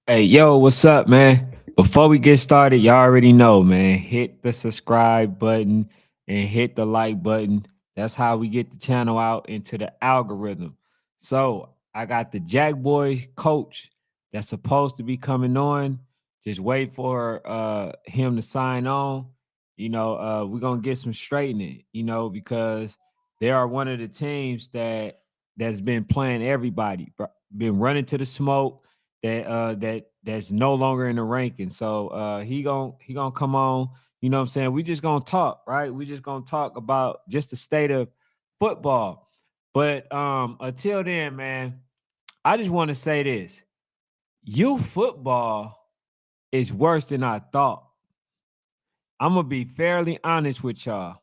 Hey, yo, what's up, man? Before we get started, y'all already know, man. Hit the subscribe button and hit the like button. That's how we get the channel out into the algorithm. So I got the Jack Boy coach that's supposed to be coming on. Just wait for him to sign on. We're gonna get some straightening, because they are one of the teams that's been playing everybody, been running to the smoke that's no longer in the ranking. So he gonna come on. You know what I'm saying? We just gonna talk, right? We just gonna talk about just the state of football. But until then, man, I just want to say this. Youth football is worse than I thought. I'm gonna be fairly honest with y'all.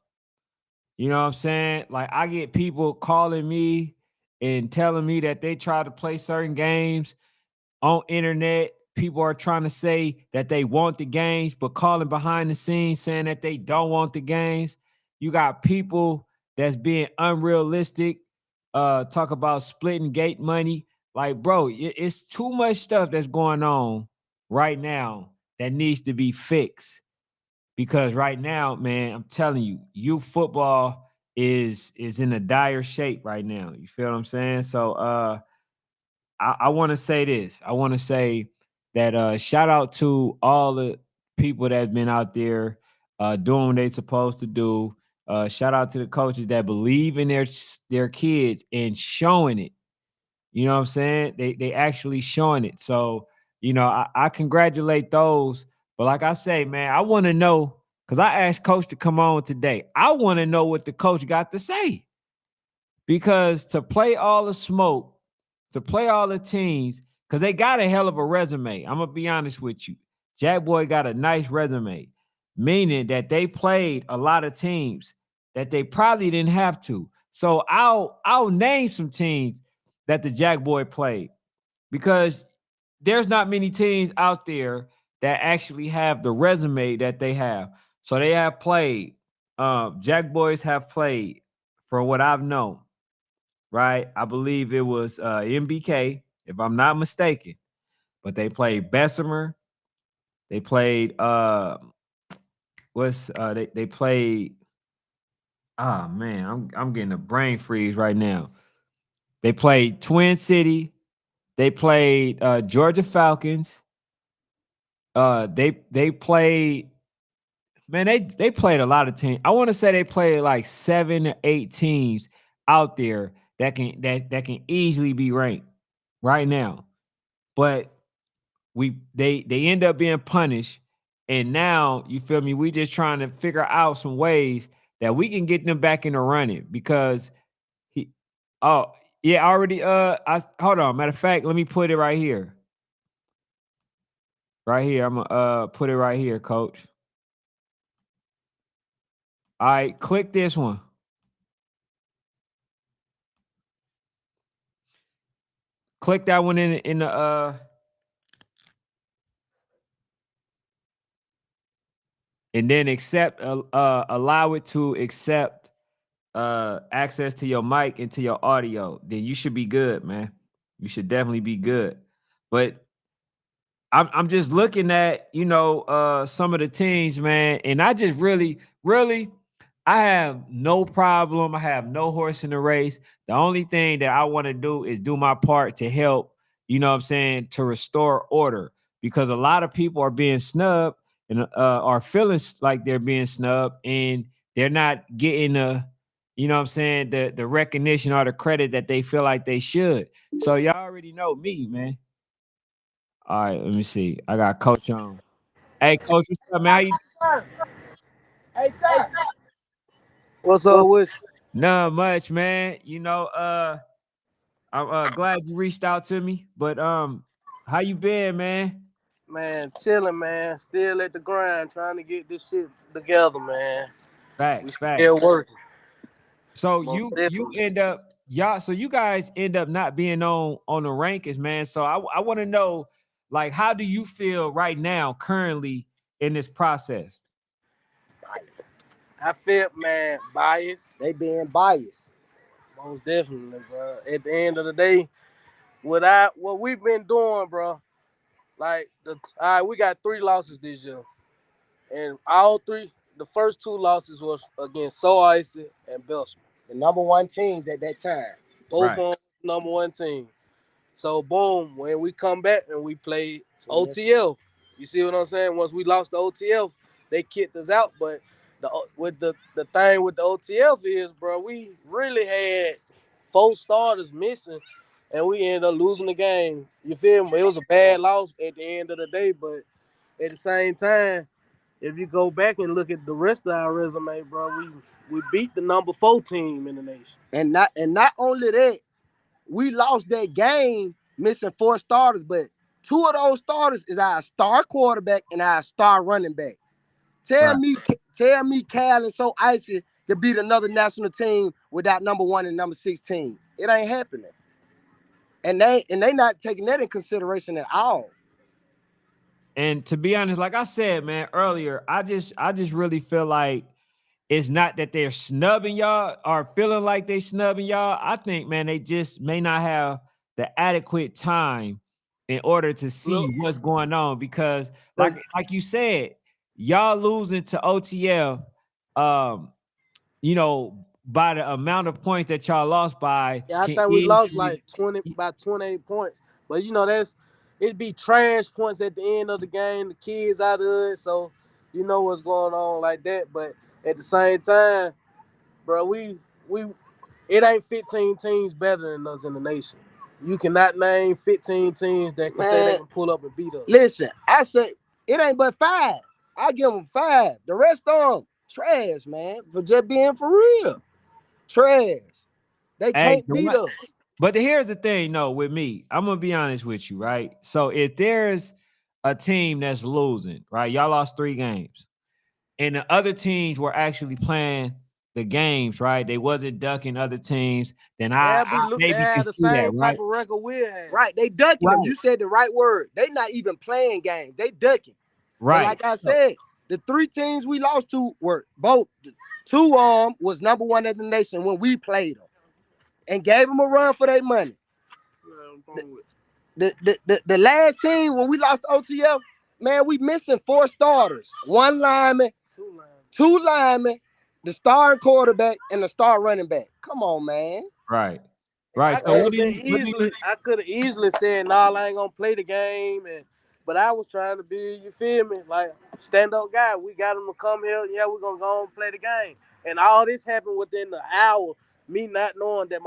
You know what I'm saying? Like I get people calling me and telling me that they try to play certain games on internet. People are trying to say that they want the games, but calling behind the scenes saying that they don't want the games. You got people that's being unrealistic, talk about splitting gate money. Like, bro, it's too much stuff that's going on right now that needs to be fixed. Because right now, man, I'm telling you, youth football is in a dire shape right now. You feel what I'm saying? So I want to say this. I want to say that shout out to all the people that's been out there doing what they supposed to do. Shout out to the coaches that believe in their kids and showing it. You know what I'm saying? They actually showing it. So, I congratulate those. But like I say, man, I want to know because I asked coach to come on today. I want to know what the coach got to say. Because to play all the smoke, to play all the teams, because they got a hell of a resume. I'm gonna be honest with you. Jack Boy got a nice resume, meaning that they played a lot of teams that they probably didn't have to. So I'll name some teams that the Jack Boy played because there's not many teams out there that actually have the resume that they have. So they have played. Jack Boys have played, from what I've known, right? I believe it was MBK, if I'm not mistaken. But they played Bessemer. They played they played. Oh man, I'm getting a brain freeze right now. They played Twin City. They played Georgia Falcons. They played, man, they played a lot of teams. I want to say they played like 7 or 8 teams out there that can easily be ranked right now. But they end up being punished. And now you feel me? We just trying to figure out some ways that we can get them back in the running because he oh yeah, already I hold on. Matter of fact, let me put it right here. Right here. I'm gonna put it right here, coach. All right, click this one. Click that one in the and then accept allow it to accept access to your mic and to your audio. Then you should be good, man. You should definitely be good. But I'm just looking at, some of the teams, man, and I just really I have no problem. I have no horse in the race. The only thing that I want to do is do my part to help, what I'm saying, to restore order because a lot of people are being snubbed and are feeling like they're being snubbed and they're not getting what I'm saying, the recognition or the credit that they feel like they should. So y'all already know me, man. All right, let me see. I got coach on. Hey, coach, what's up, man? How you? What's up with Not much, man. I'm glad you reached out to me. But how you been, man? you? Man, chilling, man. Still at the grind, trying to get this shit together, man. We Facts, still facts. working, So most you definitely. end up y'all. So you guys end up not being on the rankings, man. So I want to know, like, how do you feel right now, currently in this process? I feel, man, biased, They being biased. most definitely, bro. At the end of the day, what we've been doing, bro, Like all right, we got 3 losses this year, and all three, the first 2 losses was against So Icy and Belson. The number one teams at that time. Both Right. on number one team. So boom, when we come back and we play 20 OTF, you see what I'm saying? Once we lost the OTF, they kicked us out. But the thing with the OTF is, bro, we really had 4 starters missing, and we ended up losing the game. You feel me? It was a bad loss at the end of the day, but at the same time, if you go back and look at the rest of our resume, bro, we beat the number 4 team in the nation. and not only that, we lost that game missing 4 starters, but 2 of those starters is our star quarterback and our star running back. Tell Right. me, tell me, Cal and So Icy to beat another national team without number 1 and number 16. It ain't happening, and they not taking that in consideration at all. And to be honest, like I said, man, earlier, I just really feel like it's not that they're snubbing y'all or feeling like they snubbing y'all. I think, man, they just may not have the adequate time in order to see Look, what's going on. Because, 'cause like you said, y'all losing to OTF, um, by the amount of points that y'all lost by yeah, I can think we lost easily. like 20 by 28 points. But it'd be trash points at the end of the game. The kids out of it, so you know what's going on like that. But at the same time, bro, we it ain't 15 teams better than us in the nation. You cannot name 15 teams that can say they Man, can pull up and beat us. listen, I say it ain't but 5. I give them 5. The rest of them trash, man, for just being for real. Trash. They Hey, can't beat us. but here's the thing, no, with me, I'm gonna be honest with you, right? So if there's a team that's losing, right? Y'all lost 3 games, and the other teams were actually playing the games, right? They wasn't ducking other teams, then I They maybe can had the see that, same right? type of record we had. Right, they ducking them. Right, You said the right word. They not even playing games. They ducking. And right. like I said, the 3 teams we lost to were both 2 was number 1 in the nation when we played them and gave them a run for their money. The last team when we lost to OTF, man, we missing 4 starters, 1 lineman, 2 linemen, the starting quarterback, and the star running back. Come on, man. Right. And Right. I So could Hey, have been easily, I could have easily said, "Nah, I ain't gonna play the game," but I was trying to be, you feel me, like stand up guy. We got him to come here. Yeah, we're gonna go and play the game. And all this happened within the hour. Me not knowing that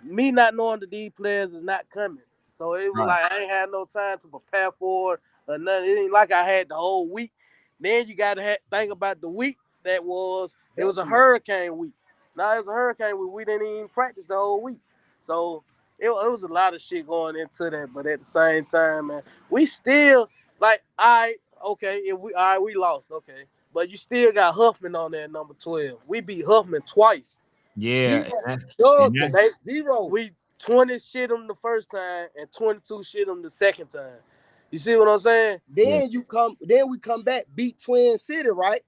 me not knowing that these players is not coming. So it was right, like I ain't had no time to prepare for it or nothing. It ain't like I had the whole week. Then you got to think about the week it was a Bessemer. hurricane week. Now it was a hurricane week. We didn't even practice the whole week. So it was a lot of shit going into that, but at the same time, man, we still like, okay, if we we lost, okay. But you still got Huffman on there at number 12. We beat Huffman twice. yeah, Zero. and Dub them. They 0. we 20 shit them the first time and 22 shit them the second time. You see what I'm saying? yeah, Then we come back, beat Twin City, right?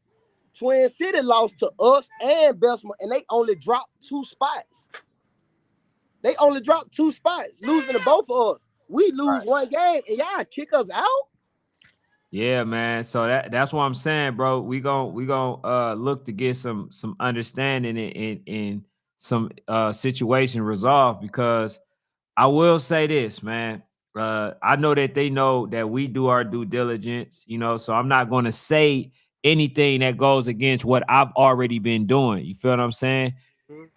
Twin City lost to us and Bessemer, and they only dropped 2 spots. They only dropped 2 spots, losing to both of us. We lose right. 1 game, and y'all kick us out. Yeah, man. So that's what I'm saying, bro. We gonna look to get some understanding in some situation resolved, because I will say this, man. I know that they know that we do our due diligence, so I'm not going to say anything that goes against what I've already been doing. You feel what I'm saying? Mhm.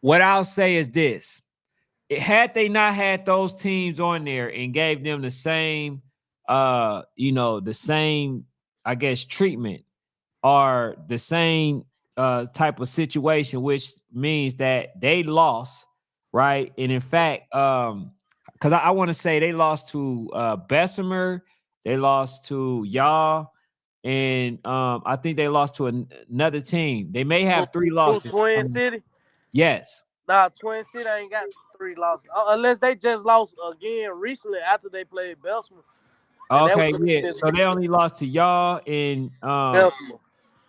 What I'll say is this: had they not had those teams on there and gave them the same, the same, I guess, treatment, or the same type of situation, which means that they lost, right? And in fact, because I want to say they lost to Bessemer, they lost to y'all, and I think they lost to another team. They may have 3 losses. Twin City. Yes. Nah, Twin City ain't got 3 losses unless they just lost again recently after they played Bessemer, and that Okay, was yeah. against So they only lost to y'all and Bessemer.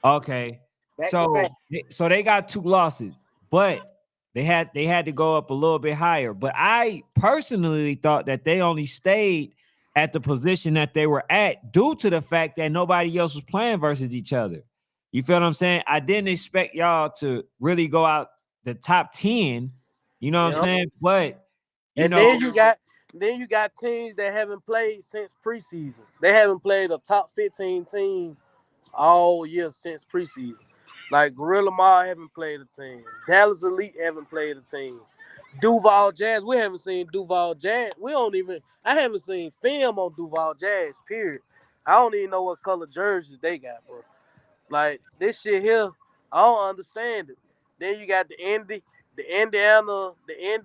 okay. Back to So back. so they got 2 losses, but they had to go up a little bit higher. But I personally thought that they only stayed at the position that they were at due to the fact that nobody else was playing versus each other. You feel what I'm saying? I didn't expect y'all to really go out the top 10, you know what I'm Yep. saying? But you And know, then you got teams that haven't played since preseason. They haven't played a top 15 team all year since preseason. Like Gorilla Mall haven't played a team. Dallas Elite haven't played a team. Duval Jazz, we haven't seen Duval Jazz. I haven't seen film on Duval Jazz, period. I don't even know what color jerseys they got, bro. Like this shit here, I don't understand it. Then you got the Indy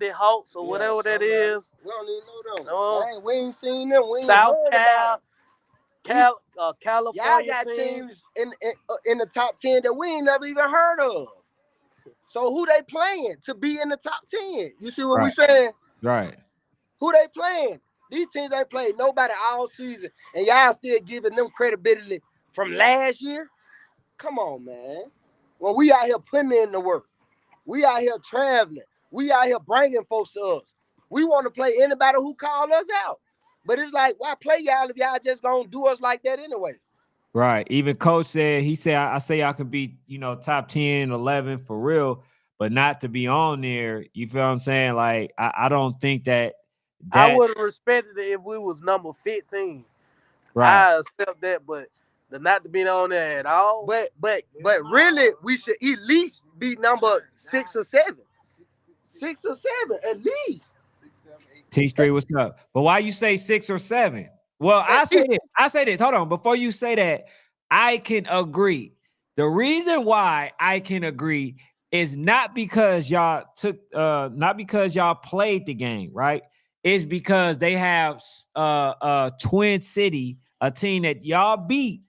Hawks or whatever that is. We don't even know them. Uh, We ain't seen them. We ain't South heard about them. Y'all California got teams. teams in the top 10 that we ain't never even heard of. So who they playing to be in the top 10? You see what we right, saying? right. Who they playing? These teams ain't played nobody all season, and y'all still giving them credibility from last year? Come on, man. When we out here putting in the work, we out here traveling, we out here bringing folks to us. We want to play anybody who call us out. But it's like, why play y'all if y'all just gonna do us like that anyway? Right. Even coach said, he said, I say I could be, top 10, 11 for real, but not to be on there. You feel what I'm saying? Like, I don't think that I that would have respected it if we was number 15. right, I accept that, but the not to be on there at all. But really, we should at least be number 6 or 7. 6 or 7, at least. T Street, what's up? But why you say 6 or 7? Well, At least. I say this. Hold on. Before you say that, I can agree. The reason why I can agree is not because y'all not because y'all played the game, right? It's because they have Twin City, a team that y'all beat.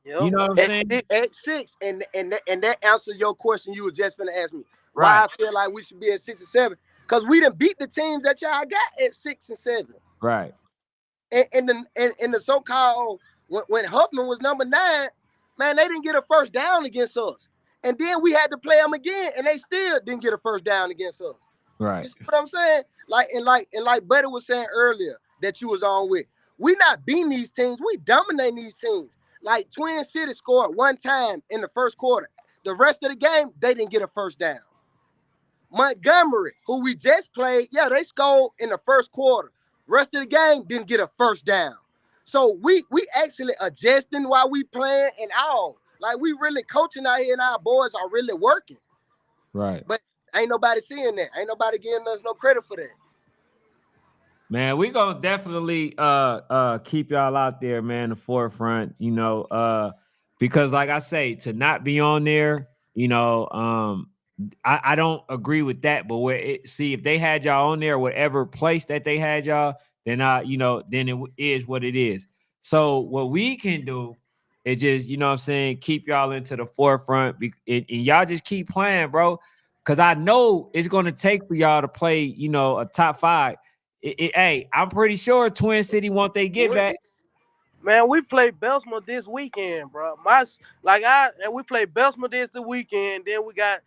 You Yep. know what I'm saying? At 6, and that answers your question you were just gonna ask me. Why Right, I feel like we should be at 6 or 7? Because we done beat the teams that y'all got at 6 and 7. right, And the so-called when Huffman was number 9, man, they didn't get a first down against us. And then we had to play them again, and they still didn't get a first down against us. right, You see what I'm saying? Like Buddy was saying earlier that you was on with. We not beating these teams. We dominating these teams. Like Twin City scored one time in the first quarter. The rest of the game, they didn't get a first down. Montgomery, who we just played, yeah, they scored in the first quarter. Rest of the game didn't get a first down. So we actually adjusting while we playing and all. Like we really coaching out here and our boys are really working. right. But ain't nobody seeing that. Ain't nobody giving us no credit for that. Man, we gonna definitely keep y'all out there, man, the forefront, because like I say, to not be on there, I don't agree with that. But see, if they had y'all on there, whatever place that they had y'all, then then it is what it is. So what we can do is just, what I'm saying, keep y'all into the forefront, and y'all just keep playing, bro. Because I know it's gonna take for y'all to play, a top 5. Hey, I'm pretty sure Twin City want they get back. Man, we play Bessemer this weekend, bro. And we play Bessemer this weekend. Then we got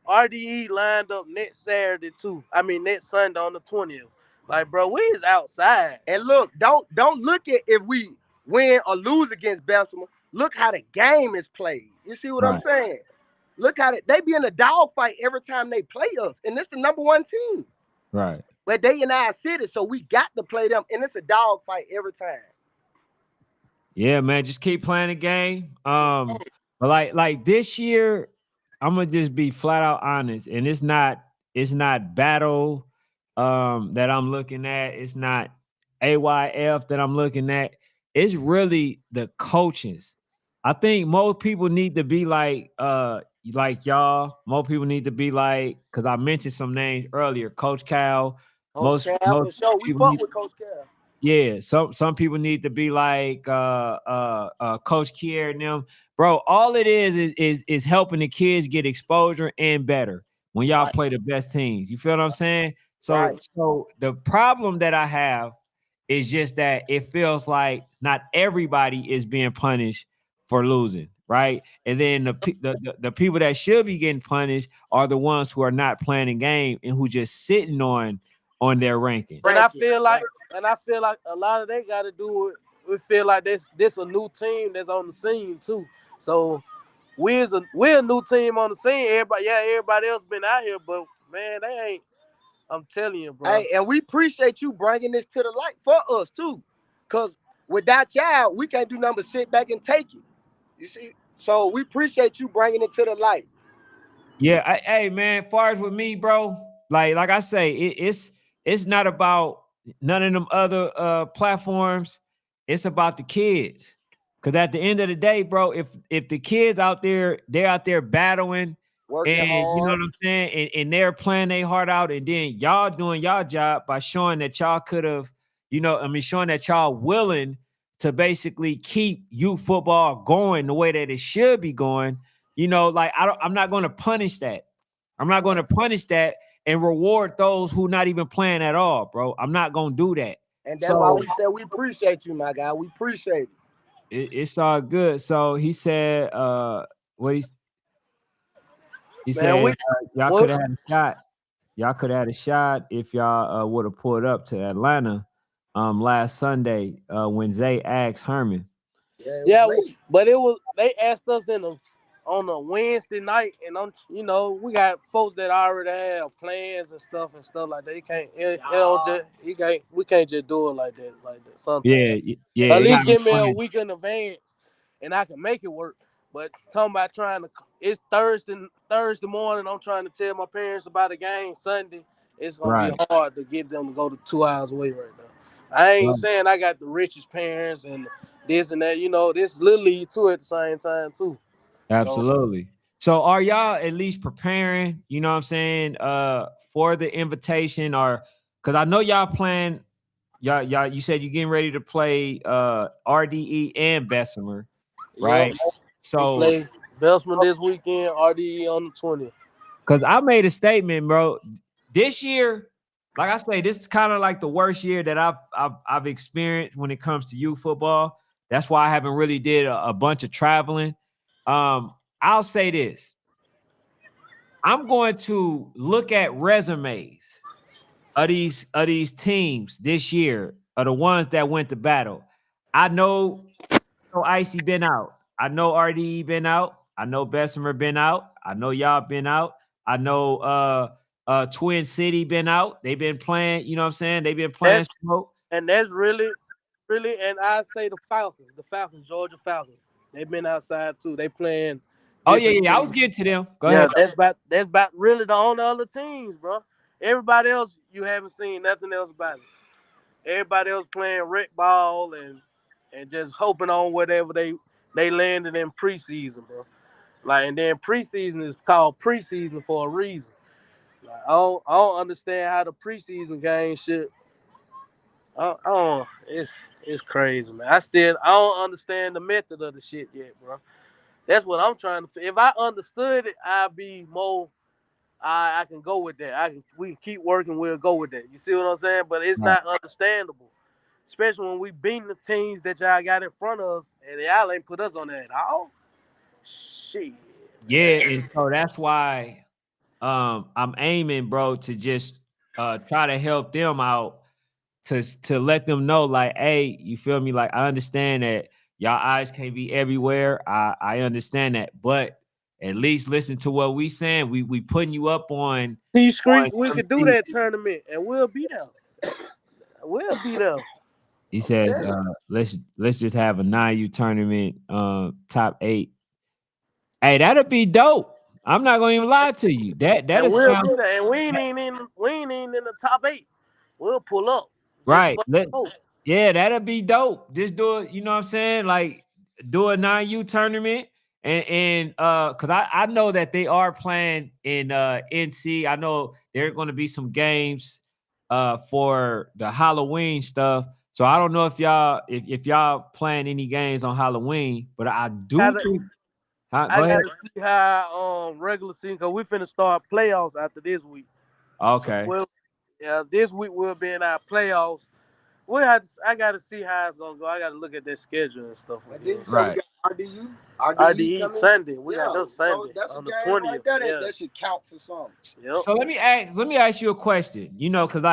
RDE lined up next Saturday too. I mean next Sunday on the 20th. Like, bro, we is outside. And look, don't look at if we win or lose against Bessemer. Look how the game is played. You see what I'm Right. saying? Look how they be in a dogfight every time they play us, and it's the number 1 team. Right. But they in our city, so we got to play them, and it's a dogfight every time. Yeah, man, just keep playing the game. But like this year, I'm gonna just be flat out honest, and it's not battle that I'm looking at. It's not AYF that I'm looking at. It's really the coaches. I think most people need to be like y'all. Most people need to be like, because I mentioned some names earlier, Coach Cal. Coach Cal, Most for sure. We people fuck need, with Coach Cal. yeah, some people need to be like Coach Kier and them. Bro, all it is helping the kids get exposure and better when y'all Right. play the best teams. You feel what I'm saying? So Right. so the problem that I have is just that it feels like not everybody is being punished for losing, right? And then the people that should be getting punished are the ones who are not playing the game and who just sitting on their ranking. And I feel like and I feel like a lot of they got to do it. We feel like this a new team that's on the scene too. So we're a new team on the scene. Everybody else been out here, but man, they ain't. I'm telling you, bro. Hey, and we appreciate you bringing this to the light for us too, cause without y'all, we can't do nothing but sit back and take it. You see, so we appreciate you bringing it to the light. Yeah, hey man, far as with me, bro, like I say, it's not about none of them other platforms. It's about the kids. Cause at the end of the day, bro, if the kids out there, they're out there battling Working and you know hard. what I'm saying, and they're playing their heart out, and then y'all doing y'all job by showing that y'all could have, showing that y'all willing to basically keep youth football going the way that it should be going. Like I'm not going to punish that. I'm not going to punish that and reward those who not even playing at all, bro. I'm not going to do that. And that's why So we said we appreciate you, my guy. We appreciate it. it's all good. So he said, what he Man, said, y'all could what, have had a shot. Y'all could have had a shot if y'all would have pulled up to Atlanta last Sunday when Zay asked Herman. yeah, but it was they asked us on a Wednesday night, and we got folks that already have plans and stuff like that. You can't, we can't just do it like that, Sometimes, Yeah, yeah, at it got least to be give me a planned. week in advance, and I can make it work. But talking about it's Thursday morning. I'm trying to tell my parents about a game Sunday. It's gonna be Right. hard to get them to go to 2 hours away right now. I ain't Right. saying I got the richest parents and this and that. This little league too at the same time too. So Absolutely. So are y'all at least preparing, you know what I'm saying, for the invitation, or because I know y'all playing, y'all you said you're getting ready to play RDE and Bessemer, yep, right? we So play Belsman this weekend. RDE on the 20th. because I made a statement, bro. This year, like I say, this is kind of like the worst year that I've experienced when it comes to youth football. That's why I haven't really did a bunch of traveling. I'll say this. I'm going to look at resumes of these teams this year, of the ones that went to battle. I know Icy been out. I know RDE been out. I know Bessemer been out. I know y'all been out. I know Twin City been out. They've been playing, you know what I'm saying? They've been playing That's smoke. and that's really, and I say the Falcons, Georgia Falcons. They've been outside too. They playing Oh, yeah, different yeah. I was teams. getting to them. Go Yeah, ahead. that's about really the only other teams, bro. Everybody else you haven't seen nothing else about it. Everybody else playing rec ball and just hoping on whatever they landed in preseason, bro. Like, and then preseason is called preseason for a reason. Like, I don't understand how the preseason game should. I don't. It's crazy, man. I don't understand the method of the shit yet, bro. That's what I'm trying to. If I understood it, I'd be more. I can go with that. We can keep working. We'll go with that. You see what I'm saying? But it's Right. not understandable, especially when we beating the teams that y'all got in front of us, and y'all ain't put us on that at all. Shit, Yeah, man. and so that's why I'm aiming, bro, to just try to help them out to let them know, like, hey, you feel me? Like, I understand that y'all eyes can't be everywhere. I understand that, but at least listen to what we saying. We putting you up T on Streets, we some could do things. that tournament, and we'll be there. We'll be there. He I'm says, telling you. let's just have a 9U tournament, top 8. Hey, that'd be dope. I'm not gonna even lie to you. That And is we'll sound be there. And we ain't in the top 8. We'll pull up just right. for the Yeah, that'd be dope. Just do it, you know what I'm saying? Like, do a 9U tournament. And because I know that they are playing in NC. I know there are gonna be some games for the Halloween stuff. So I don't know if y'all playing any games on Halloween, but I do gotta, think go I ahead. gotta see how regular season, because we finna start playoffs after this week. So Okay. this week we'll be in our playoffs. I gotta see how it's gonna go. I gotta look at their schedule and stuff And like then you that. say we Right. got RDU, RDE RDE coming. Sunday. We got Yeah, those so Sunday that's a on the game right 20th. there. Yeah. That should count for something. Yep. So let me ask you a question. You know, because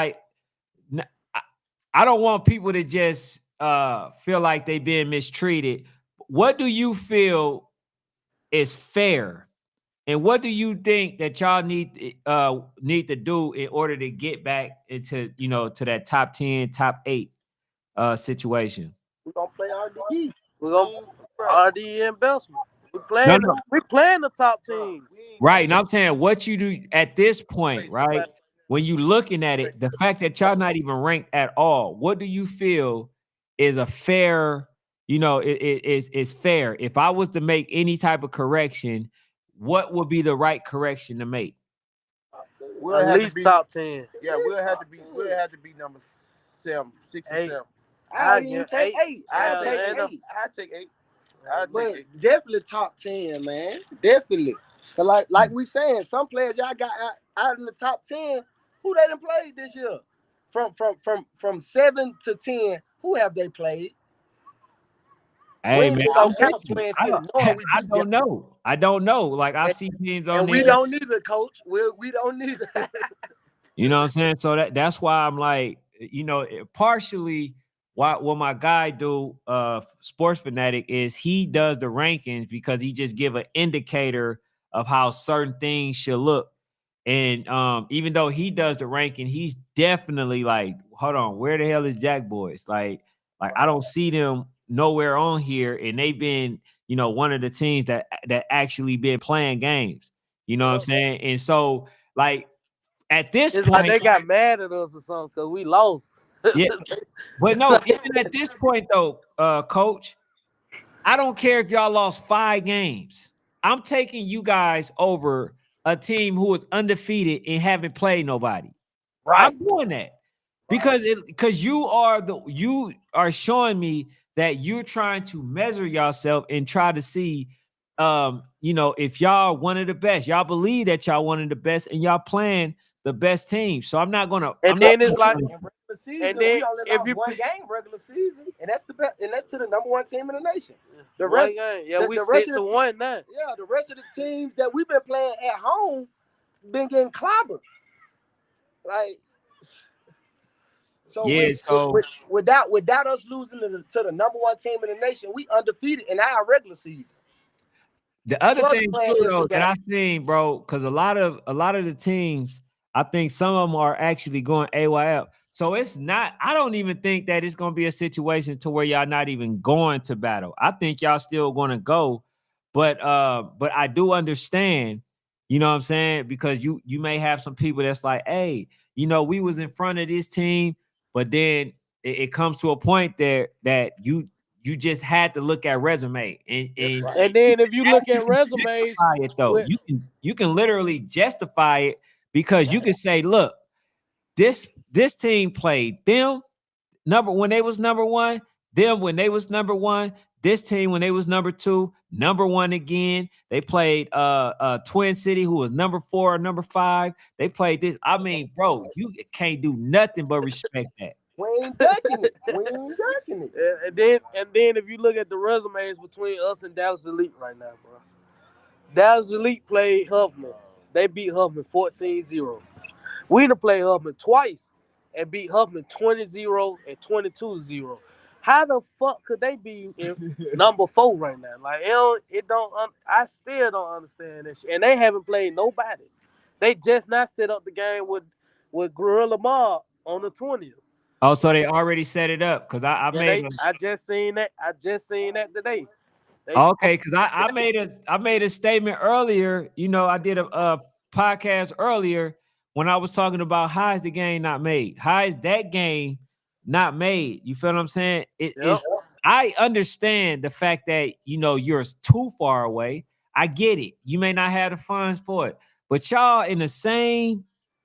I don't want people to just feel like they being mistreated. What do you feel is fair? And what do you think that y'all need to do in order to get back into, to that top 10, top 8 situation? We gonna play RDE. We're gonna RD investment. We No, playing no. we playing the top teams. Right. And I'm saying what you do at this point, right? When you looking at it, the fact that y'all not even ranked at all, what do you feel is a fair, is fair? If I was to make any type of correction, what would be the right correction to make? We'll At have to least be, top 10. yeah, we'll have to be number 6 or Eight. 7. I'll even take 8. I'll Yeah, take man. 8. I'll take 8. I'll take But 8. definitely top 10, man. Definitely. 'Cause like we saying, some players y'all got out in the top 10. Who they done played this year? From 7 to 10, who have they played? We Hey ain't man, even I'm gonna with count you. Twin I City don't, knowing we I beat them. don't know. I don't know. Like I And, see teams on and there. we don't need a coach. We don't need You know what I'm saying? So that's why I'm like, partially why what my guy do, Sports Fanatic, is he does the rankings because he just give an indicator of how certain things should look. And even though he does the ranking, he's definitely like, hold on, where the hell is Jack Boys? Like I don't see them nowhere on here, and they've been, one of the teams that actually been playing games. You know what I'm saying? And so like at this It's like point, they got mad at us or something because we lost. yeah, but no, even at this point though, coach, I don't care if y'all lost 5 games. I'm taking you guys over a team who is undefeated and haven't played nobody. right. I'm doing that because you are showing me that you're trying to measure yourself and try to see, if y'all one of the best. Y'all believe that y'all one of the best and y'all playing the best team. So I'm not gonna. And I'm not. then it's like, In regular season, and then we only if lost you one game regular season, and that's the best, and that's to the number 1 team in the nation. The one rest, game, yeah, we the rest 6 of the and 1 now. yeah, the rest of the teams that we've been playing at home been getting clobbered. Like so, Yeah. So without us losing to the number 1 team in the nation, we undefeated in our regular season. the other Plus thing playing too, extra though, that games. I seen, bro, because a lot of the teams, I think some of them are actually going AYL. So it's not. I don't even think that it's going to be a situation to where y'all not even going to battle. I think y'all still going to go, but I do understand. You know what I'm saying? Because you may have some people that's like, hey, we was in front of this team, but then it comes to a point there that you just had to look at resume and Right. And then if you look at resumes, justify it though. with You can literally justify it because you can say, look, this team played them when they was number 1, them when they was number 1, this team when they was number 2, number 1 again. They played Twin City, who was number 4 or number 5. They played this. I mean, bro, you can't do nothing but respect that. We ain't ducking it. We ain't ducking it. and then if you look at the resumes between us and Dallas Elite right now, bro. Dallas Elite played Huffman. They beat Huffman 14-0. We done played Huffman twice and beat Huffman 20-0 and 22-0. How the fuck could they be in number 4 right now? Like I still don't understand this shit. And they haven't played nobody. They just not set up the game with Gorilla Mob on the 20th. Oh, so they already set it up because I Yeah, made a I just seen that. I just seen that today. They okay, because I made a statement earlier. I did a podcast earlier when I was talking about how is the game not made? How is that game not made? You feel what I'm saying? It Yep. is. I understand the fact that you're too far away. I get it. You may not have the funds for it, but y'all in the same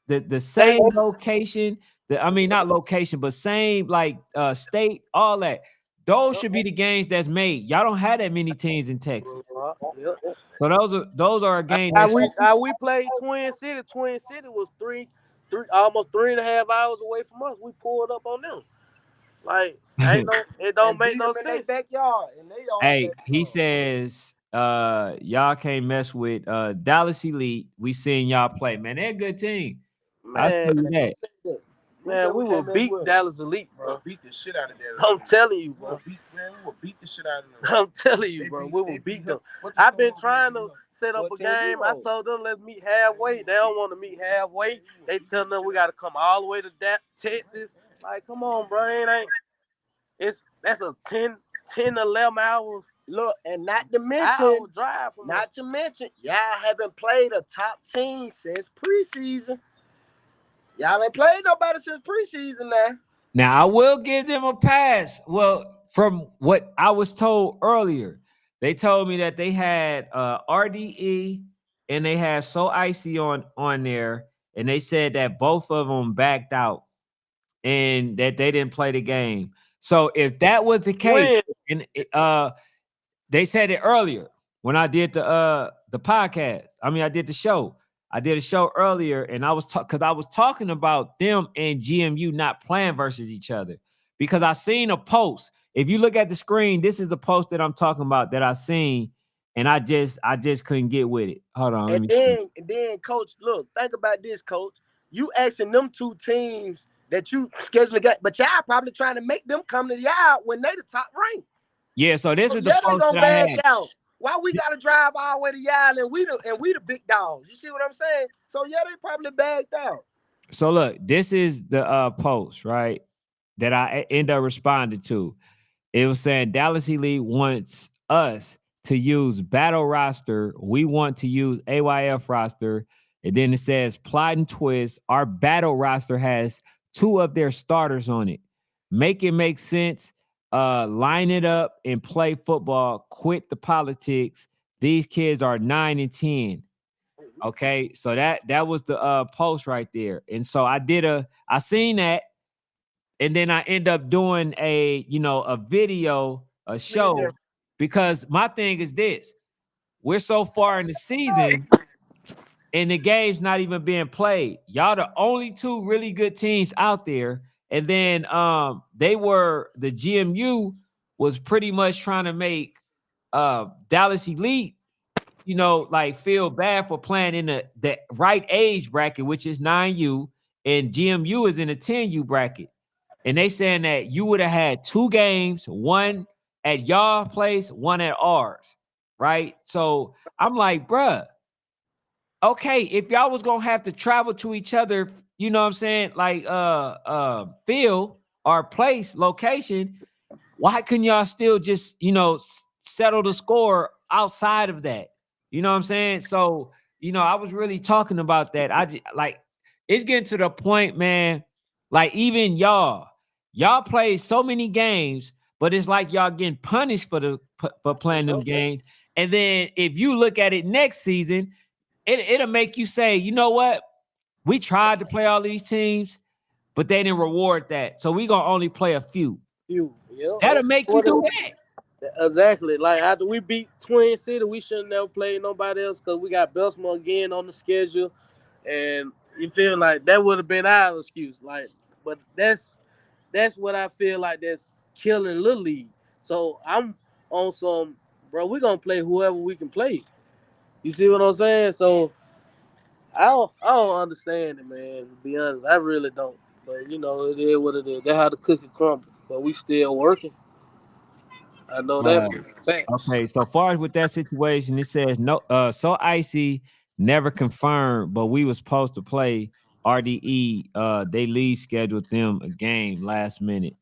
location. I mean, not location, but same like state, all that. Those should be the games that's made. Y'all don't have that many teams in Texas. Yep. So those are a game How that's we played Twin City. Twin City was almost 3.5 hours away from us. We pulled up on them. Like it don't And make beat no them in their sense. backyard, in their own hey, he backyard. says y'all can't mess with Dallas Elite. We seen y'all play, man. They're a good team. I'll Man, tell you that. Man, we will beat Dallas Elite, bro. We'll beat the shit out of Dallas. I'm telling you, bro. We will beat the shit out of them. I'm telling you, bro. We will beat them. I've been trying to set up a game. I told them let's meet halfway. They don't want to meet halfway. They tell them we got to come all the way to Texas. Like, come on, bro. That's a 10, 11 hour. Look, and not to mention, drive from not to mention, y'all haven't played a top team since preseason. Y'all ain't played nobody since preseason now. Now, I will give them a pass. Well, from what I was told earlier, they told me that they had RDE and they had So Icy on there, and they said that both of them backed out and that they didn't play the game. So if that was the case, and they said it earlier when I did the podcast. I mean, I did the show. I did a show earlier, and I was talking about them and GMU not playing versus each other, because I seen a post. If you look at the screen, this is the post that I'm talking about that I seen, and I just couldn't get with it. Hold on. And then, Coach, look, think about this, Coach. You asking them two teams that you schedule to get, but y'all probably trying to make them come to y'all when they the top rank. Yeah, so this is the post gonna that I back out. Why we gotta drive all the way to y'all and we the big dogs? You see what I'm saying? So yeah, they probably backed out. So look, this is the post, right, that I end up responding to. It was saying Dallas Elite wants us to use battle roster. We want to use AYF roster. And then it says plot and twist. Our battle roster has 2 of their starters on it. Make it make sense. Line it up and play football. Quit the politics. These kids are 9 and 10. Okay, so that was the post right there. And so I seen that, and then I end up doing a video, a show, because my thing is this: we're so far in the season and the game's not even being played. Y'all the only 2 really good teams out there. And then the GMU was pretty much trying to make Dallas Elite, like feel bad for playing in the right age bracket, which is 9U, and GMU is in a 10U bracket. And they saying that you would have had 2 games, one at y'all place, one at ours, right? So I'm like, bruh, okay, if y'all was gonna have to travel to each other, you know what I'm saying, like field or place, location, why couldn't y'all still just, settle the score outside of that? You know what I'm saying? So, I was really talking about that. I just, like, it's getting to the point, man, like even y'all play so many games, but it's like y'all getting punished for playing them games. And then if you look at it next season, it'll make you say, you know what? We tried to play all these teams, but they didn't reward that. So we gonna only play a few. Yeah. That'll make you do that. Exactly. Like after we beat Twin City, we shouldn't never play nobody else because we got Bessemer again on the schedule. And you feel like that would have been our excuse. Like, but that's what I feel like that's killing Little League. So I'm on some, bro, we're gonna play whoever we can play. You see what I'm saying? So I don't understand it, man. To be honest, I really don't. But it is what it is. That's how the cookie crumbles. But we still working. I know that for a fact. Okay, so far as with that situation, it says no. So Icy never confirmed, but we was supposed to play RDE. They lead scheduled them a game last minute.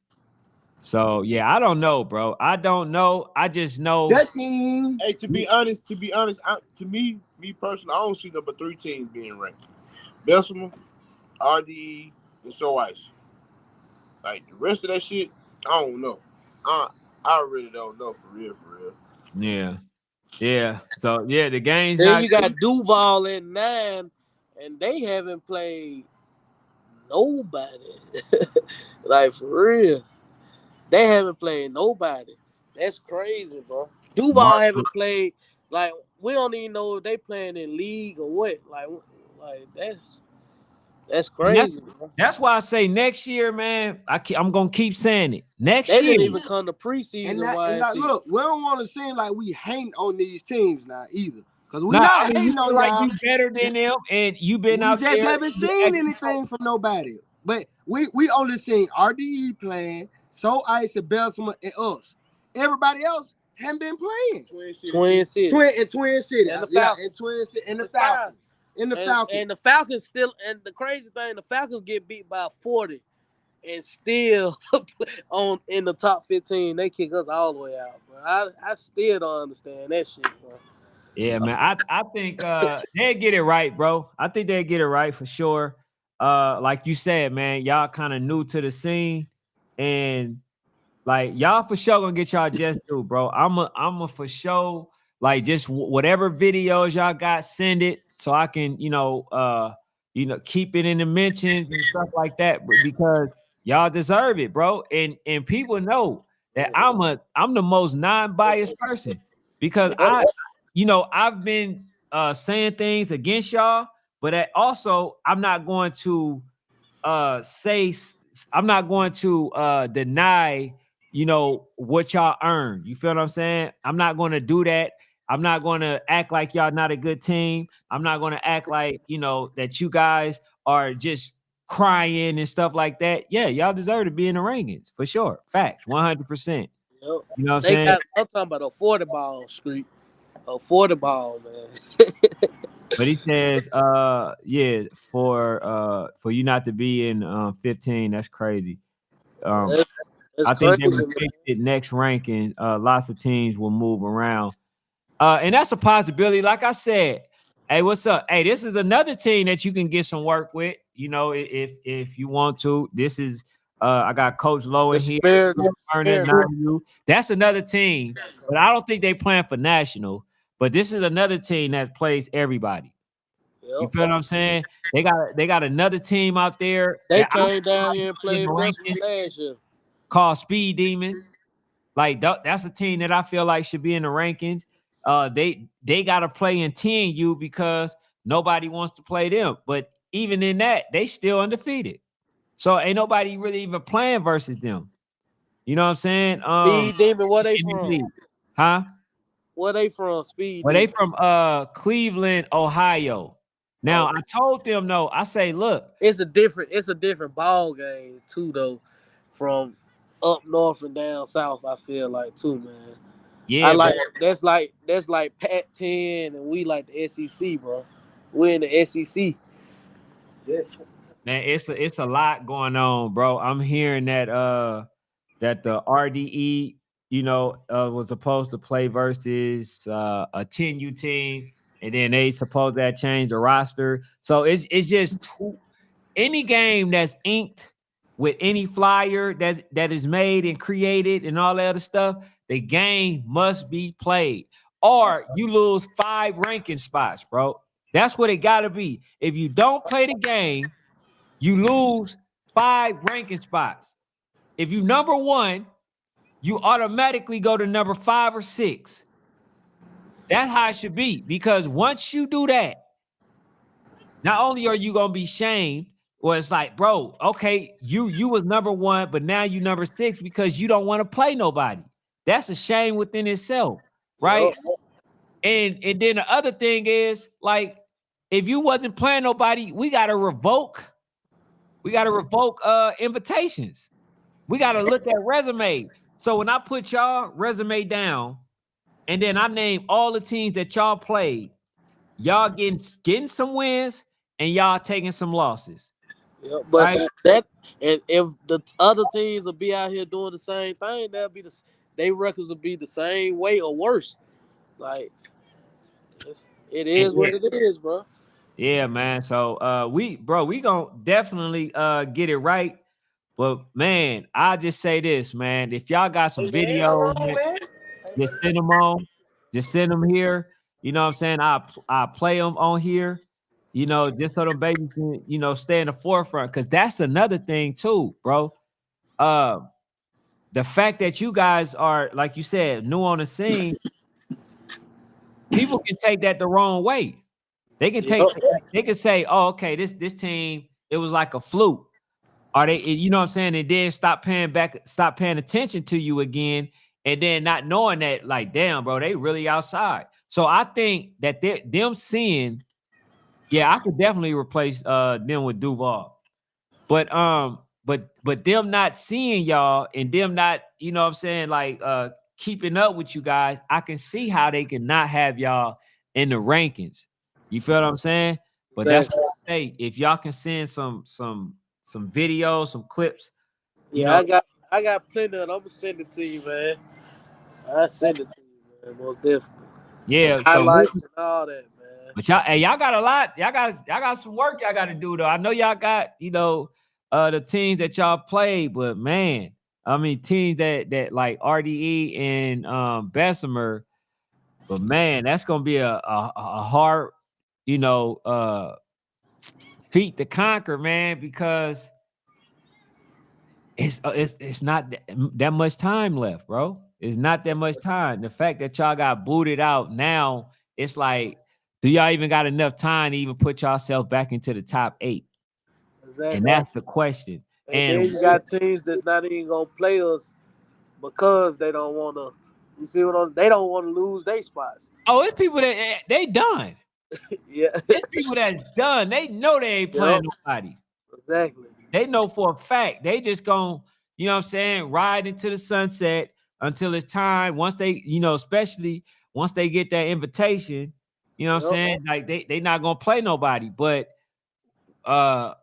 So yeah, I don't know, bro. I don't know. I just know. Hey, to be honest, to me personally, I don't see number 3 teams being ranked. Bessemer, RDE, and So Ice. Like the rest of that shit, I don't know. I really don't know for real. Yeah. So yeah, the game's then not. You got Duval at 9, and they haven't played nobody. Like for real. They haven't played nobody. That's crazy, bro. Duval haven't played. Like we don't even know if they playing in league or what. Like that's crazy. That's why I say next year, man. I'm gonna keep saying it. Next year, they didn't even come to preseason. And look, we don't want to seem like we hate on these teams now either, because we not hating on like you better than them, and you been out there. We just haven't seen anything from nobody. But we only seen RDE playing, So Ice and Belsman and us. Everybody else haven't been playing. Twin City. Twin City. And the Yeah, Falcons. and Twin City and the It's Falcons. fine. In the Falcons. And the Falcons still, and the crazy thing, the Falcons get beat by 40 and still in the top 15. They kick us all the way out, bro. I still don't understand that shit, bro. Yeah, man. I think they'll get it right, bro. I think they'll get it right for sure. Like you said, man, y'all kind of new to the scene, and like y'all for sure gonna get y'all just due, bro. I'm a for sure like just whatever videos y'all got, send it so I can keep it in the mentions and stuff like that because y'all deserve it, bro. And people know that I'm the most non-biased person because I've been saying things against y'all, but also I'm not going to deny what y'all earn. You feel what I'm saying? I'm not going to do that. I'm not going to act like y'all not a good team. I'm not going to act like that you guys are just crying and stuff like that. Yeah, y'all deserve to be in the rankings for sure. Facts, 100%. You know what I'm saying? I'm talking about a 40 ball streak. A 40 ball, man. But he says, for you not to be in 15, that's crazy. That's I think they crazy, will fix it next ranking. Lots of teams will move around. And that's a possibility. Like I said, hey, what's up? Hey, this is another team that you can get some work with. If you want to. This is I got Coach Lowe in here. That's another team, but I don't think they playing for national. But this is another team that plays everybody. Yep. You feel what I'm saying? They got another team out there. They came down here and played last year. Called Speed Demons. Like that's a team that I feel like should be in the rankings. They got to play in 10U because nobody wants to play them. But even in that, they still undefeated. So ain't nobody really even playing versus them. You know what I'm saying? Speed Demon, where they from? Huh? Where they from? Speed. Well, they from Cleveland, Ohio. Now I told them no. I say, look, it's a different ball game too, though, from up north and down south. I feel like too, man. Yeah, I like that's like Pac-10, and we like the SEC, bro. We're in the SEC. Yeah. Man, it's a lot going on, bro. I'm hearing that the RDE, was supposed to play versus a 10U team, and then they supposed to change the roster. So it's just any game that's inked with any flyer that is made and created and all that other stuff, the game must be played, or you lose 5 ranking spots, bro. That's what it got to be. If you don't play the game, you lose 5 ranking spots. If you number 1, you automatically go to number 5 or 6. That's how it should be, because once you do that, not only are you gonna be shamed, well, it's like, bro, okay, you was number 1, but now you number 6 because you don't want to play nobody. That's a shame within itself, right? And then the other thing is, like, if you wasn't playing nobody, we gotta revoke invitations. We got to look at resume. So when I put y'all resume down and then I name all the teams that y'all played, y'all getting some wins and y'all taking some losses. Yeah, but right? And if the other teams will be out here doing the same thing, their records will be the same way or worse. Like, it is what it is, bro. Yeah, man. So we gonna definitely get it right. But man, I'll just say this, man. If y'all got some videos, just send them on. Just send them here. You know what I'm saying? I'll play them on here. Just so them babies can, stay in the forefront. Because that's another thing too, bro. The fact that you guys are, like you said, new on the scene, people can take that the wrong way. They can say, oh, okay, this team, it was like a fluke. Or they, you know what I'm saying? And then stop paying attention to you again. And then not knowing that, like, damn, bro, they really outside. So I think that them seeing, yeah, I could definitely replace them with Duval. but them not seeing y'all and them not, you know what I'm saying, like keeping up with you guys, I can see how they can not have y'all in the rankings. You feel what I'm saying? But that's Exactly. what I say. If y'all can send some videos, some clips, you Yeah, know, I got plenty of it. I'm gonna send it to you, man. I send it to you, man. Most definitely. yeah. So Highlights and all that, man. but y'all, hey, y'all got a lot. Y'all got some work y'all got to do though. I know y'all got, the teams that y'all played, but man, I mean teams that like RDE and Bessemer, but man, that's gonna be a hard, you know, feat to conquer, man, because it's not that much time left, bro. It's not that much time. The fact that y'all got booted out now, it's like, do y'all even got enough time to even put yourself back into the top 8? And Exactly. that's the question. And then And you got teams that's not even gonna play us because they don't wanna. You see what I'm? They don't want to lose their spots. oh, it's people that they done. Yeah. It's people that's done. They know they ain't Yep. playing nobody. Exactly. They know for a fact. They just gonna, you know what I'm saying, ride into the sunset until it's time. Once they, especially once they get that invitation, you know what I'm Yep. saying? Like they not gonna play nobody. But uh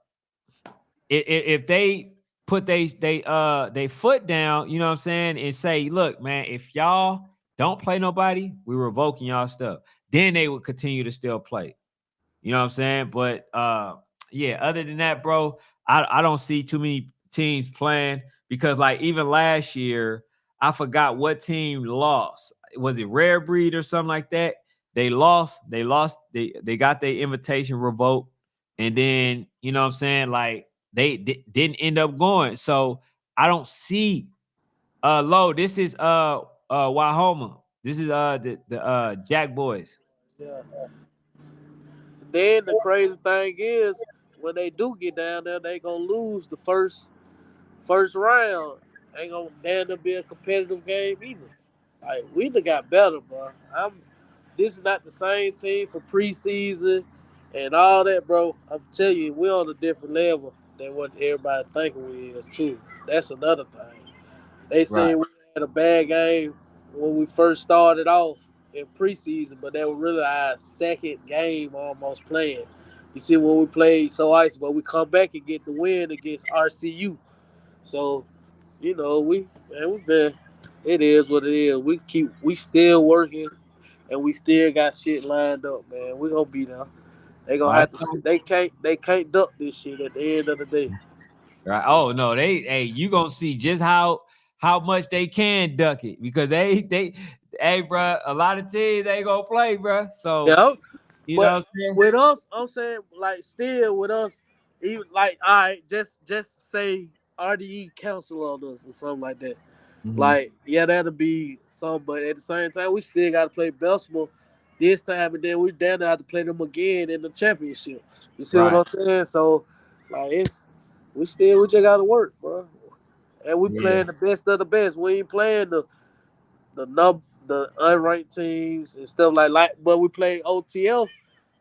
if they put they foot down, you know what I'm saying, and say, look, man, if y'all don't play nobody, we revoking y'all stuff. Then they would continue to still play. You know what I'm saying? But yeah, other than that, bro, I don't see too many teams playing because like even last year, I forgot what team lost. Was it Rare Breed or something like that? They got their invitation revoked. And then, you know what I'm saying? Like they didn't end up going. So I don't see low. This is Wahoma. This is the Jack Boys. Yeah. Then the crazy thing is, when they do get down there, they gonna lose the first round. Ain't gonna damn near be a competitive game either. Like we done got better, bro. This is not the same team for preseason and all that, bro. I'm telling you, we're on a different level than what everybody thinking we is too. That's another thing. They Right. said we had a bad game when we first started off in preseason, but that was really our second game almost playing. You see, when we played so ice, but we come back and get the win against RCU. So, we've been. It is what it is. We still working, and we still got shit lined up, man. We gonna be there. They gonna Right. have to. They can't duck this shit at the end of the day. Right. Oh no, hey, you gonna see just how much they can duck it because they hey bro, a lot of teams ain't gonna play, bro. So Yeah, you know but what I'm saying? with us, I'm saying like still with us, even like all right, just say RDE cancel on us or something like that. Mhm. Like yeah, that'll be some, but at the same time, we still got to play Beltsville this time, and then we down have to play them again in the championship. You see what Right. I'm saying? So like we just got to work, bro. And we Yeah. playing the best of the best. We ain't playing the unranked teams and stuff like. But we played OTF.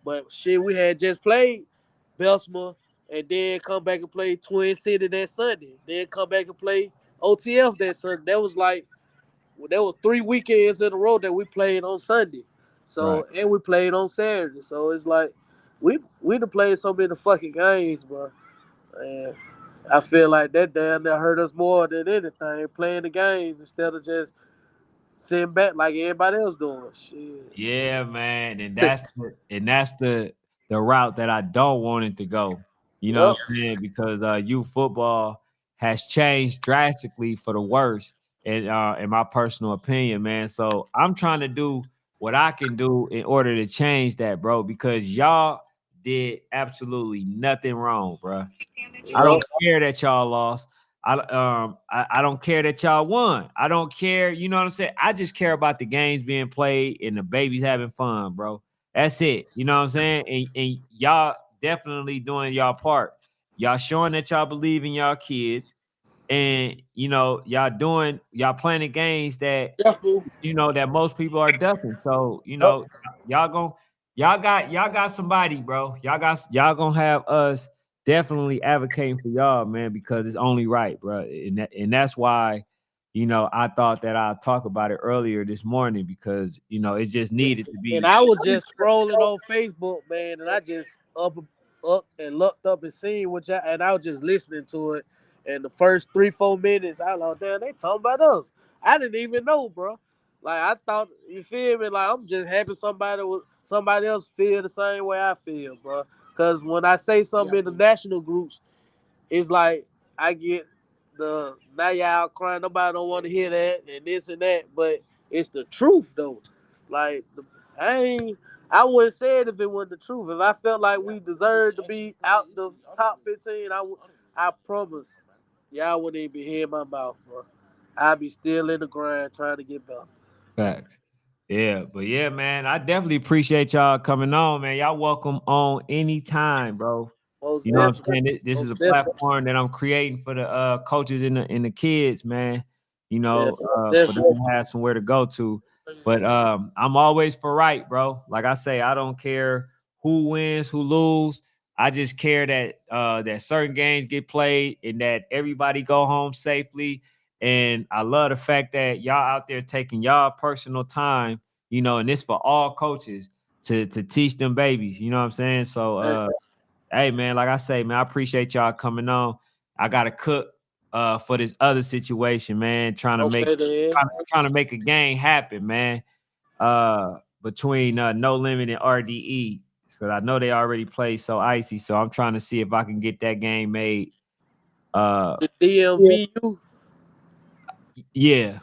But shit, we had just played Bessemer and then come back and play Twin City that Sunday. Then come back and play OTF that Sunday. That was like there were 3 weekends in a row that we played on Sunday. Right. So and we played on Saturday. So it's like we done played so many fucking games, bro. And I feel like that damn that hurt us more than anything, playing the games instead of just sitting back like everybody else doing. Shit. Yeah, man, and that's the route that I don't want it to go. You know Yep. what I'm saying? Because youth football has changed drastically for the worse, in my personal opinion, man. So I'm trying to do what I can do in order to change that, bro. Because y'all did absolutely nothing wrong, bro. I Yep. don't care that y'all lost. I don't care that y'all won. I don't care, you know what I'm saying? I just care about the games being played and the babies having fun, bro. That's it. You know what I'm saying? And y'all definitely doing y'all part. Y'all showing that y'all believe in y'all kids. And y'all playing the games that Yeah, fool. that most people are ducking. So, y'all gon' y'all got somebody, bro. Y'all gonna have us definitely advocating for y'all, man, because it's only right, bro. And that's why, I thought that I'd talk about it earlier this morning because, it just needed to And be. I was just scrolling on Facebook, man, and I just up and looked up and seen what y'all, and I was just listening to it. And the first 3-4 minutes, I was like, damn, they talking about us. I didn't even know, bro. Like I thought, you feel me? Like I'm just happy somebody else feel the same way I feel, bro. Cause when I say something in the national groups, it's like I get the now y'all crying, nobody don't want to hear that and this and that, but it's the truth though. Like I ain't, I wouldn't say it if it wasn't the truth. If I felt like we deserved to be out the top 15, I promise y'all wouldn't even be hearing my mouth, bro. I'd be still in the grind trying to get better. Facts. Yeah, but yeah, man, I definitely appreciate y'all coming on, man. Y'all welcome on anytime, bro. Most You know what I'm definitely. saying? This is Most a definitely. platform that I'm creating for the coaches and the kids, man. Yeah, For them definitely. to have somewhere to go to. But I'm always for right, bro. Like I say, I don't care who wins, who lose. I just care that that certain games get played and that everybody go home safely. And I love the fact that y'all out there taking y'all personal time, and this for all coaches to teach them babies. You know what I'm saying? So Hey, hey man, like I say, man, I appreciate y'all coming on. I gotta cook for this other situation, man. okay then. Trying to make a game happen, man. Between No Limit and RDE. Because I know they already played so icy. So I'm trying to see if I can get that game made. The Yeah. DMVU, Yeah.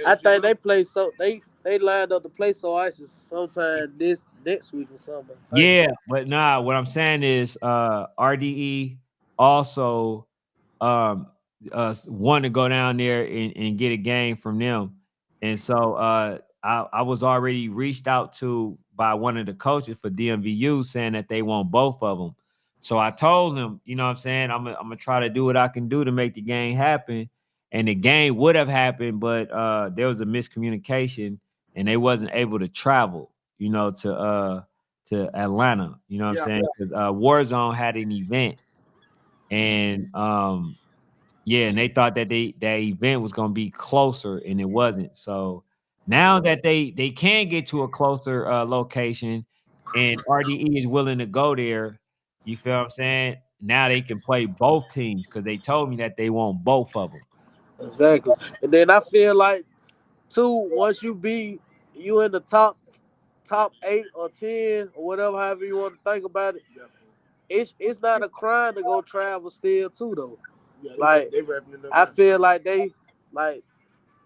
I think they play so they lined up to play so ISIS sometime this next week or something. I think. Yeah, but nah, what I'm saying is RDE also want to go down there and get a game from them. And so I was already reached out to by one of the coaches for DMVU saying that they want both of them. So I told him, you know what I'm saying, I'm gonna try to do what I can do to make the game happen. And the game would have happened, but there was a miscommunication and they wasn't able to travel, to Atlanta. You know what I'm saying? Because Warzone had an event, and yeah, and they thought that that event was gonna be closer, and it wasn't. So now that they can get to a closer location, and RDE is willing to go there, you feel what I'm saying? Now they can play both teams because they told me that they want both of them. Exactly. And then I feel like too, once you be you in the top 8 or 10 or whatever, however you want to think about it, it's not a crime to go travel still too though. Like I feel like they like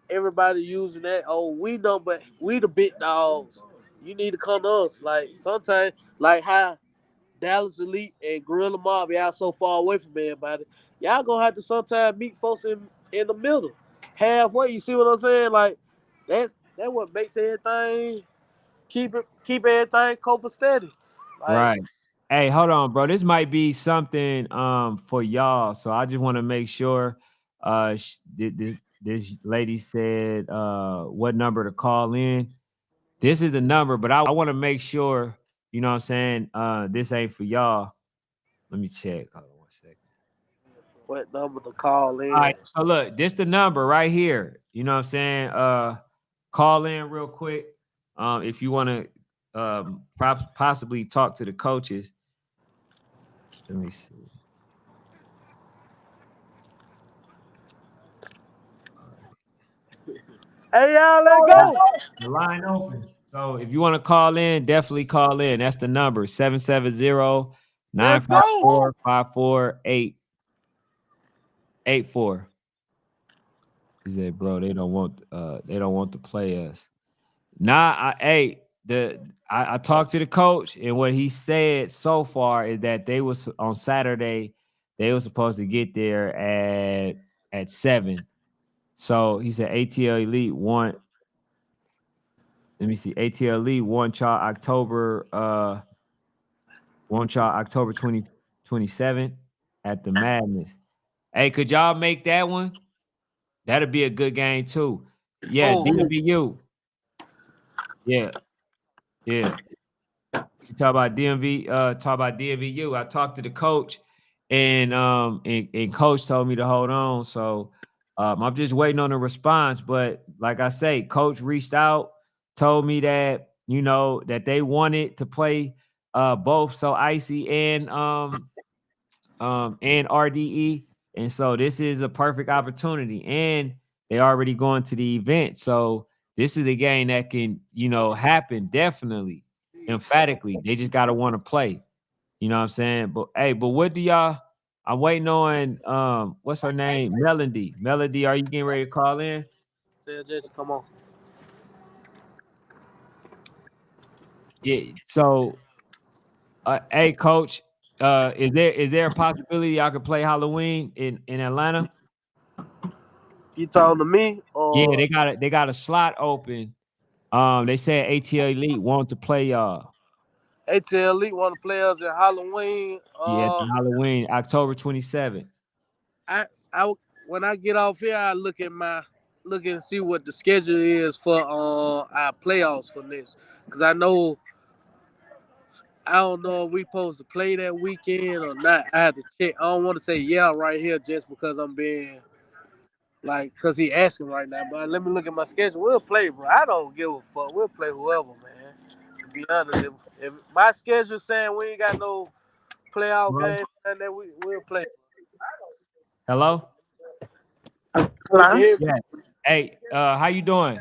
everybody using that. Oh, we know, but we the big dogs. You need to come to us. Like sometimes, like how Dallas Elite and Gorilla Mob y'all so far away from everybody. Y'all gonna have to sometimes meet folks in the middle, halfway. You see what I'm saying? Like that what makes everything keep everything copacetic. Like Right. Hey, hold on, bro. This might be something for y'all. So I just want to make sure this lady said what number to call in. This is the number, but I want to make sure, you know what I'm saying, this ain't for y'all. Let me check. Hold on one second. what number to call All in? right. So look, this the number right here. You know what I'm saying? Call in real quick. If you want to possibly talk to the coaches. Let me see. All right. Hey y'all, let go. The line open. So if you want to call in, definitely call in. That's the number 770 Let's nine go. four 54884. He said, bro, they don't want to play us. Nah, I talked to the coach, and what he said so far is that they was on Saturday, they were supposed to get there at 7. So he said ATL Elite want, let me see, ATL Elite want y'all October 27th at the Madness. Hey, could y'all make that one? That'd be a good game too. Yeah, Oh, DMVU. Yeah, yeah. You talk about DMV, talk about DMVU. I talked to the coach, and coach told me to hold on. So I'm just waiting on a response. But like I say, coach reached out, told me that that they wanted to play both so Icy and RDE. And so this is a perfect opportunity. And they already going to the event. So this is a game that can, happen definitely, emphatically. They just gotta want to play. You know what I'm saying? But hey, but what do y'all? I'm waiting on what's her name? Melody. Melody, are you getting ready to call in? Tell Jets, come on. Yeah. So hey coach, is there a possibility I could play Halloween in Atlanta? You talking to me Yeah, or they got a slot open. They said ATL Elite want to play y'all. ATL Elite want to play us at Halloween? Yeah, at the Halloween, October 27th. I I when I get off here, I look and see what the schedule is for our playoffs for next. Cause I don't know if we supposed to play that weekend or not. I have to check. I don't want to say yeah right here just because I'm being like, cause he asking right now. But let me look at my schedule. We'll play, bro. I don't give a fuck. We'll play whoever, man. To be honest, if my schedule saying we ain't got no playoff Hello? game, and then we'll play. Hello? Can you Hello. hear me? Yes. Hey, how you doing?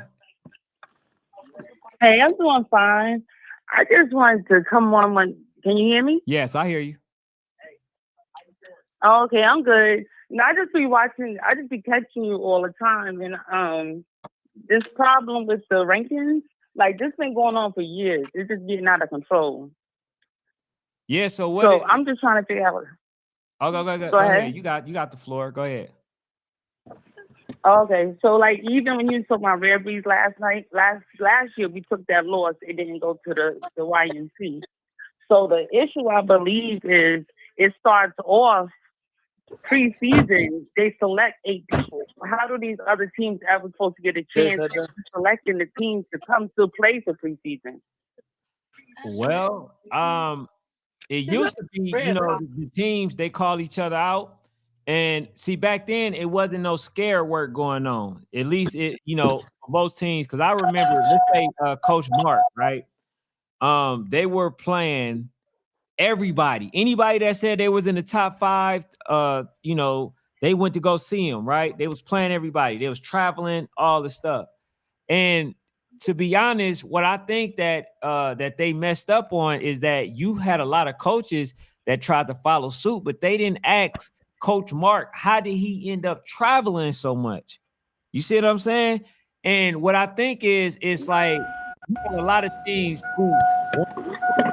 Hey, I'm doing fine. I just wanted to come on when. Can you hear me? Yes, I hear you. Oh, okay, I'm good. I just be watching. I just be catching you all the time, and this problem with the rankings, like this been going on for years. It's just getting out of control. Yeah, so what So it I'm just trying to figure out. oh Go go ahead. ahead. You got the floor. Go ahead. Oh, okay, so like even when you took my rare breeds last night, last year we took that loss. It didn't go to the YNC. So the issue I believe is it starts off preseason, they select 8 people. How do these other teams ever supposed to get a Just chance had that. to selecting the teams to come to play for preseason? Well, it used to be, the teams they call each other out. And see, back then it wasn't no scare work going on. At least for most teams, because I remember, let's say Coach Mark, right? They were playing anybody that said they was in the top five, they went to go see him, right? They was playing everybody. They was traveling, all the stuff. And to be honest, what I think that they messed up on is that you had a lot of coaches that tried to follow suit, but they didn't ask Coach Mark, how did he end up traveling so much? You see what I'm saying? And what I think is, it's like you got a lot of teams who want to play,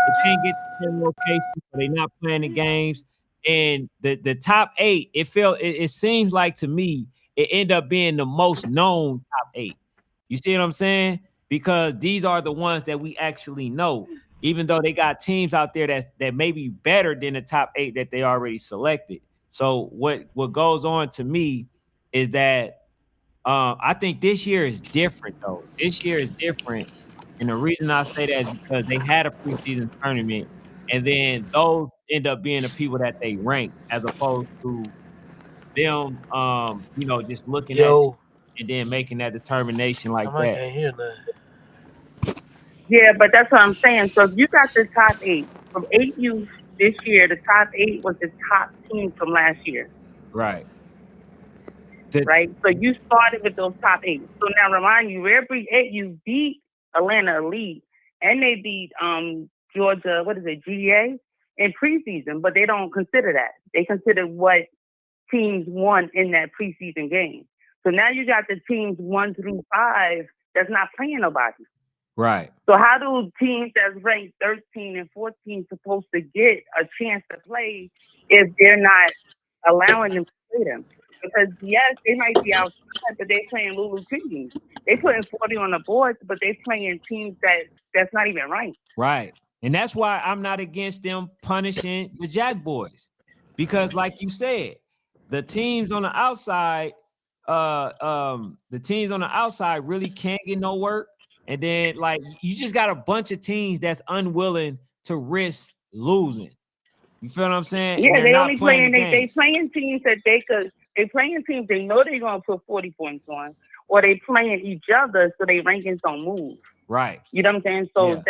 they can't get to certain locations, so they're not playing the games. And the top eight, it seems like to me, it ended up being the most known top eight. You see what I'm saying? Because these are the ones that we actually know, even though they got teams out there that may be better than the top eight that they already selected. So what goes on to me is that I think this year is different though. This year is different. And the reason I say that is because they had a preseason tournament, and then those end up being the people that they rank, as opposed to them, just looking at Yo, and then making that determination like I that. can't hear nothing. Yeah, but that's what I'm saying. So if you got the top 8 from 8 youth this year, the top 8 was the top team from last year, Right. The, right? So you started with those top 8. So now remind you, every 8 you beat Atlanta Elite, and they beat Georgia, what is it, GA in preseason, but they don't consider that. They consider what teams won in that preseason game. So now you got the teams 1 through 5 that's not playing nobody. right. So how do teams that's ranked 13 and 14 supposed to get a chance to play if they're not allowing them to play them? Because yes, they might be outside, but they're playing Lulu teams. They putting 40 on the boards, but they're playing teams that's not even ranked. Right. And that's why I'm not against them punishing the Jack Boys. Because like you said, the teams on the outside, the teams on the outside really can't get no work. And then like you just got a bunch of teams that's unwilling to risk losing. You feel what I'm saying? And Yeah, they're they not only playing the playing they games. playing teams that they could. They playing teams they know they're gonna put 40 points on, or they playing each other so they rankings don't move. Right. You know what I'm saying? So Yeah.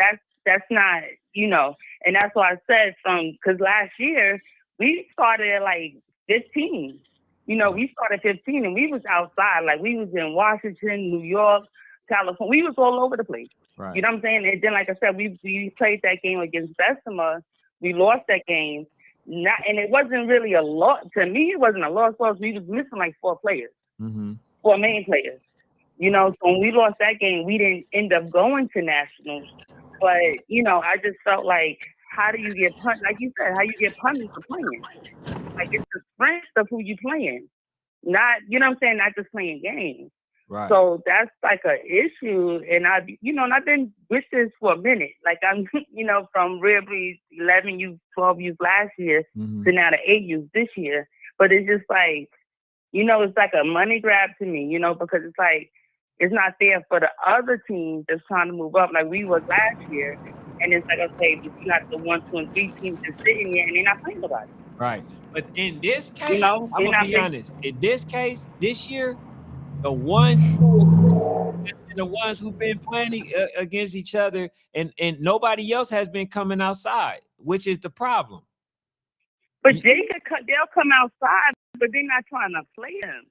that's not, and that's why I said because last year we started at like 15. We started 15 and we was outside, like we was in Washington, New York, California. We was all over the place. Right. You know what I'm saying? And then, like I said, we played that game against Bessemer. We lost that game. And it wasn't really a loss. To me, it wasn't a loss. We was missing like 4 players, Mm-hmm. 4 main players. So when we lost that game, we didn't end up going to nationals. But, I just felt like, how do you get punished? Like you said, how you get punished for playing? Like, it's the strength of who you playing. Not, you know what I'm saying? Not just playing games. Right. So that's like an issue. And and I've been with this for a minute. Like I'm, from Ripley's 11 youth, 12 youth last year to now the 8 youth this year. But it's just like, it's like a money grab to me, because it's like, it's not fair for the other teams that's trying to move up like we was last year. And it's like, okay, but you got the 1, 2, and 3 teams just sitting there and they're not playing about it. Right. But in this case, I'm going to be honest. In this case, this year, the 1, 2, and the ones who've been playing against each other and nobody else has been coming outside, which is the problem. But they'll come outside, but they're not trying to play them.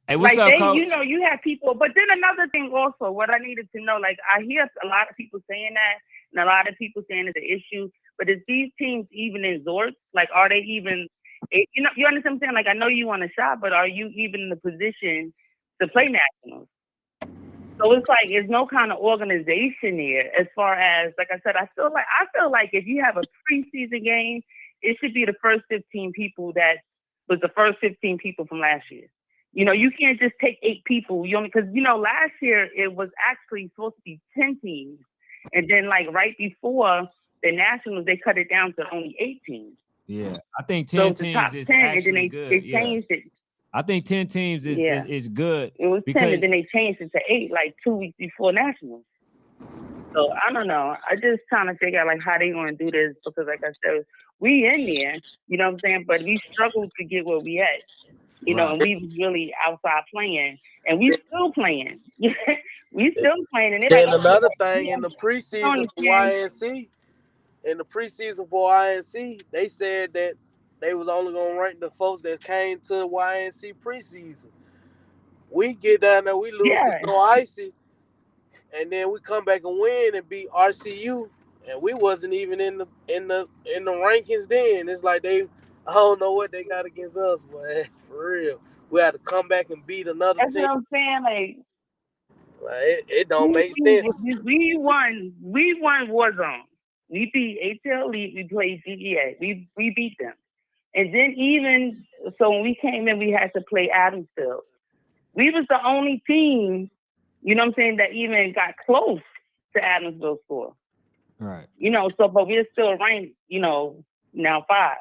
Hey, what's like up, Coach? You have people, but then another thing also, what I needed to know, like I hear a lot of people saying that, and a lot of people saying it's an issue, but is these teams even in Zorts? Like, are they even, you understand what I'm saying? Like, I know you want a shot, but are you even in the position to play nationals? So it's like, there's no kind of organization here as far as, like I said, I feel like if you have a preseason game, it should be the first 15 people that was the first 15 people from last year. You can't just take 8 people. Because last year it was actually supposed to be 10 teams, and then like right before the Nationals, they cut it down to only 8 teams. Yeah, I think 10 teams is 10, actually good. They changed it. I think 10 teams is good. It was 10, and then they changed it to 8 like 2 weeks before Nationals. So I don't know. I just trying to figure out like how they going to do this, because like I said, we in there. You know what I'm saying? But we struggled to get where we at. And we was really outside playing, and we still playing. We still playing. And then another thing in the preseason for YNC, they said that they was only gonna rank the folks that came to the YNC preseason. We get down there, we lose to So Icy, and then we come back and win and beat RCU, and we wasn't even in the rankings then. It's like I don't know what they got against us, boy. For real, we had to come back and beat another team. That's team. what I'm saying. Like it don't make sense. We won Warzone. We beat ATL Elite. We played GEA. We beat them, and then even so when we came in, we had to play Adamsville. We was the only team, you know what I'm saying, that even got close to Adamsville score. Right. But we're still ranked, now 5.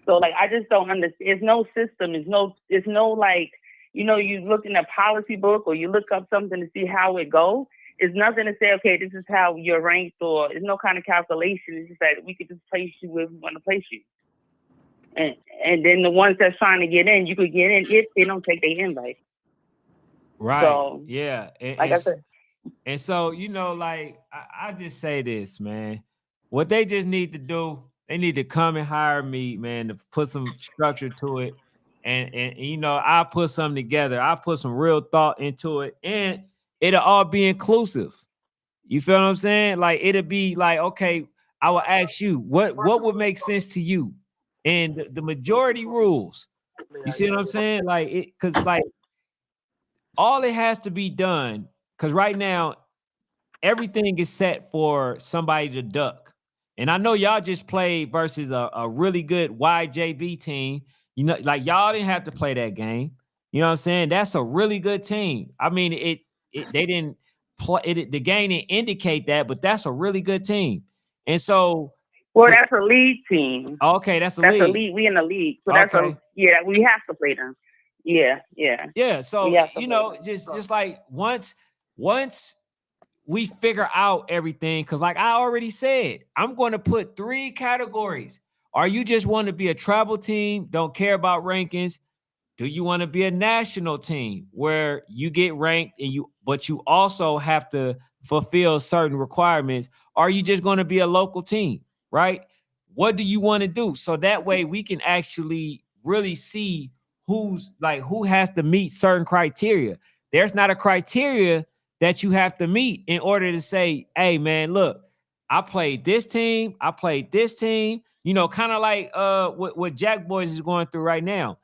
So like I just don't understand. There's no system. It's no like, you look in a policy book or you look up something to see how it goes. It's nothing to say, okay, this is how you're ranked, or it's no kind of calculation. It's just that we could just place you where we want to place you. And then the ones that's trying to get in, you could get in if they don't take their invite. Right. So, yeah. Like I said. And so, like I just say this, man. What they just need to do, they need to come and hire me, man, to put some structure to it. And I'll put something together. I'll put some real thought into it, and it'll all be inclusive. You feel what I'm saying? Like it'll be like, okay, I will ask you what would make sense to you, and the majority rules. You see what I'm saying? Like because like all it has to be done, because right now everything is set for somebody to duck. And I know y'all just played versus a really good YJB team. Like y'all didn't have to play that game. You know what I'm saying? That's a really good team. I mean, they didn't play it. The game didn't indicate that, but that's a really good team. And so, that's a league team. Okay, that's a league. We in the league. So that's we have to play them. Yeah. So just like once we figure out everything, because like I already said, I'm going to put 3 categories. Are you just want to be a travel team, don't care about rankings? Do you want to be a national team where you get ranked and but you also have to fulfill certain requirements? Are you just going to be a local team, right? What do you want to do? So that way we can actually really see who has to meet certain criteria. There's not a criteria that you have to meet in order to say, hey man, look, I played this team, I played this team, kind of like what Jack Boys is going through right now.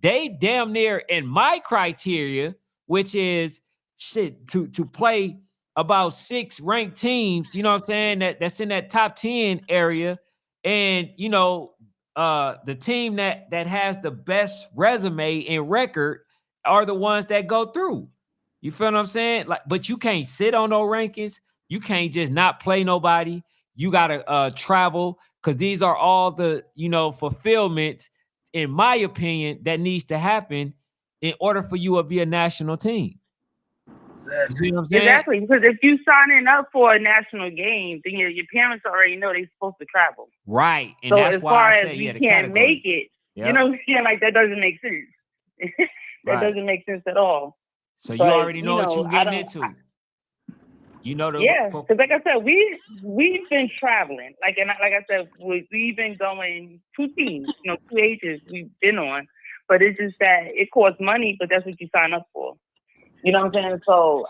They damn near in my criteria, which is shit to play about 6 ranked teams, you know what I'm saying, that's in that top 10 area. And the team that has the best resume and record are the ones that go through. You feel what I'm saying? Like, but you can't sit on no rankings. You can't just not play nobody. You gotta travel, because these are all the fulfillments, in my opinion, that needs to happen in order for you to be a national team. You see what I'm saying? Exactly, because if you signing up for a national game, then your parents already know they're supposed to travel. Right, and so that's as why far I as say we the can't category. make it, Yep. you know what I'm saying? Like that doesn't make sense. That Right. doesn't make sense at all. So you But already know what you're I getting don't. into. You know the Yeah, because like I said, we've been traveling. Like I said, we've been going 2 teams, 2 ages we've been on. But it's just that it costs money, but that's what you sign up for. You know what I'm saying? So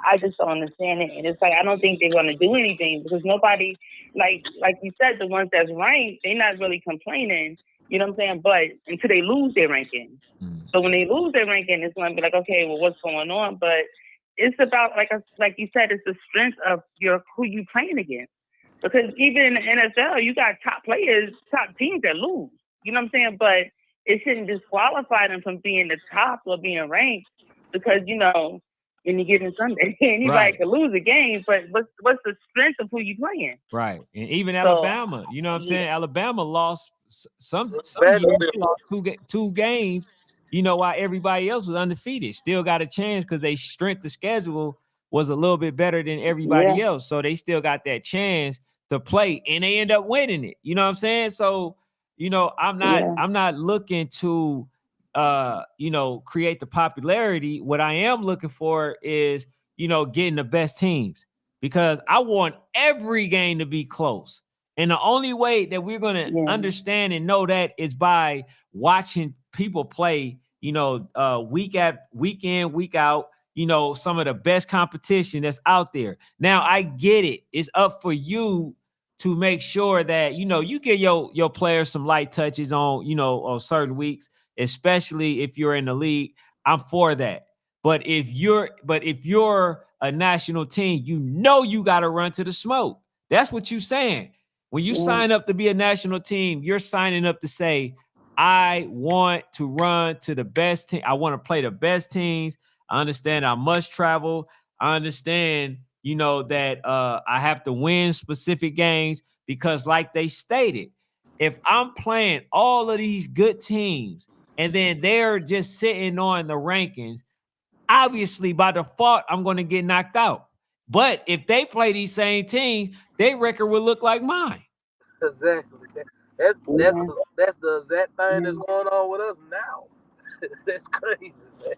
I just don't understand it. And it's like I don't think they're gonna do anything because nobody, like you said, the ones that's ranked, they're not really complaining. You know what I'm saying? But until they lose their ranking. So when they lose their ranking, it's gonna be like, okay, well, what's going on? But it's about like you said, it's the strength of who you playing against. Because even in the NFL, you got top players, top teams that lose. You know what I'm saying? But it shouldn't disqualify them from being the top or being ranked because any given Sunday, anybody Right. could lose a game. But what's the strength of who you playing? Right. And even So Alabama, you know what I'm yeah, saying? Alabama lost some years, Vanderbilt. they lost two games, while everybody else was undefeated. Still got a chance because they strength of schedule was a little bit better than everybody yeah, else. So they still got that chance to play and they end up winning it. You know what I'm saying? So, I'm yeah, not looking to create the popularity. What I am looking for is, getting the best teams, because I want every game to be close. And the only way that we're going to yeah, understand and know that is by watching people play, week in, week out, some of the best competition that's out there. Now, I get it. It's up for you to make sure that, you get your players some light touches on certain weeks, especially if you're in the league. I'm for that. But if you're a national team, you got to run to the smoke. That's what you're saying. When you yeah, sign up to be a national team, you're signing up to say, I want to run to the best team. I want to play the best teams. I understand I must travel. I understand, that I have to win specific games because, like they stated, if I'm playing all of these good teams and then they're just sitting on the rankings, obviously by default, I'm going to get knocked out. But if they play these same teams, their record will look like mine. Exactly. That's that's yeah, the that's the exact thing yeah. that's going on with us now. That's crazy, man.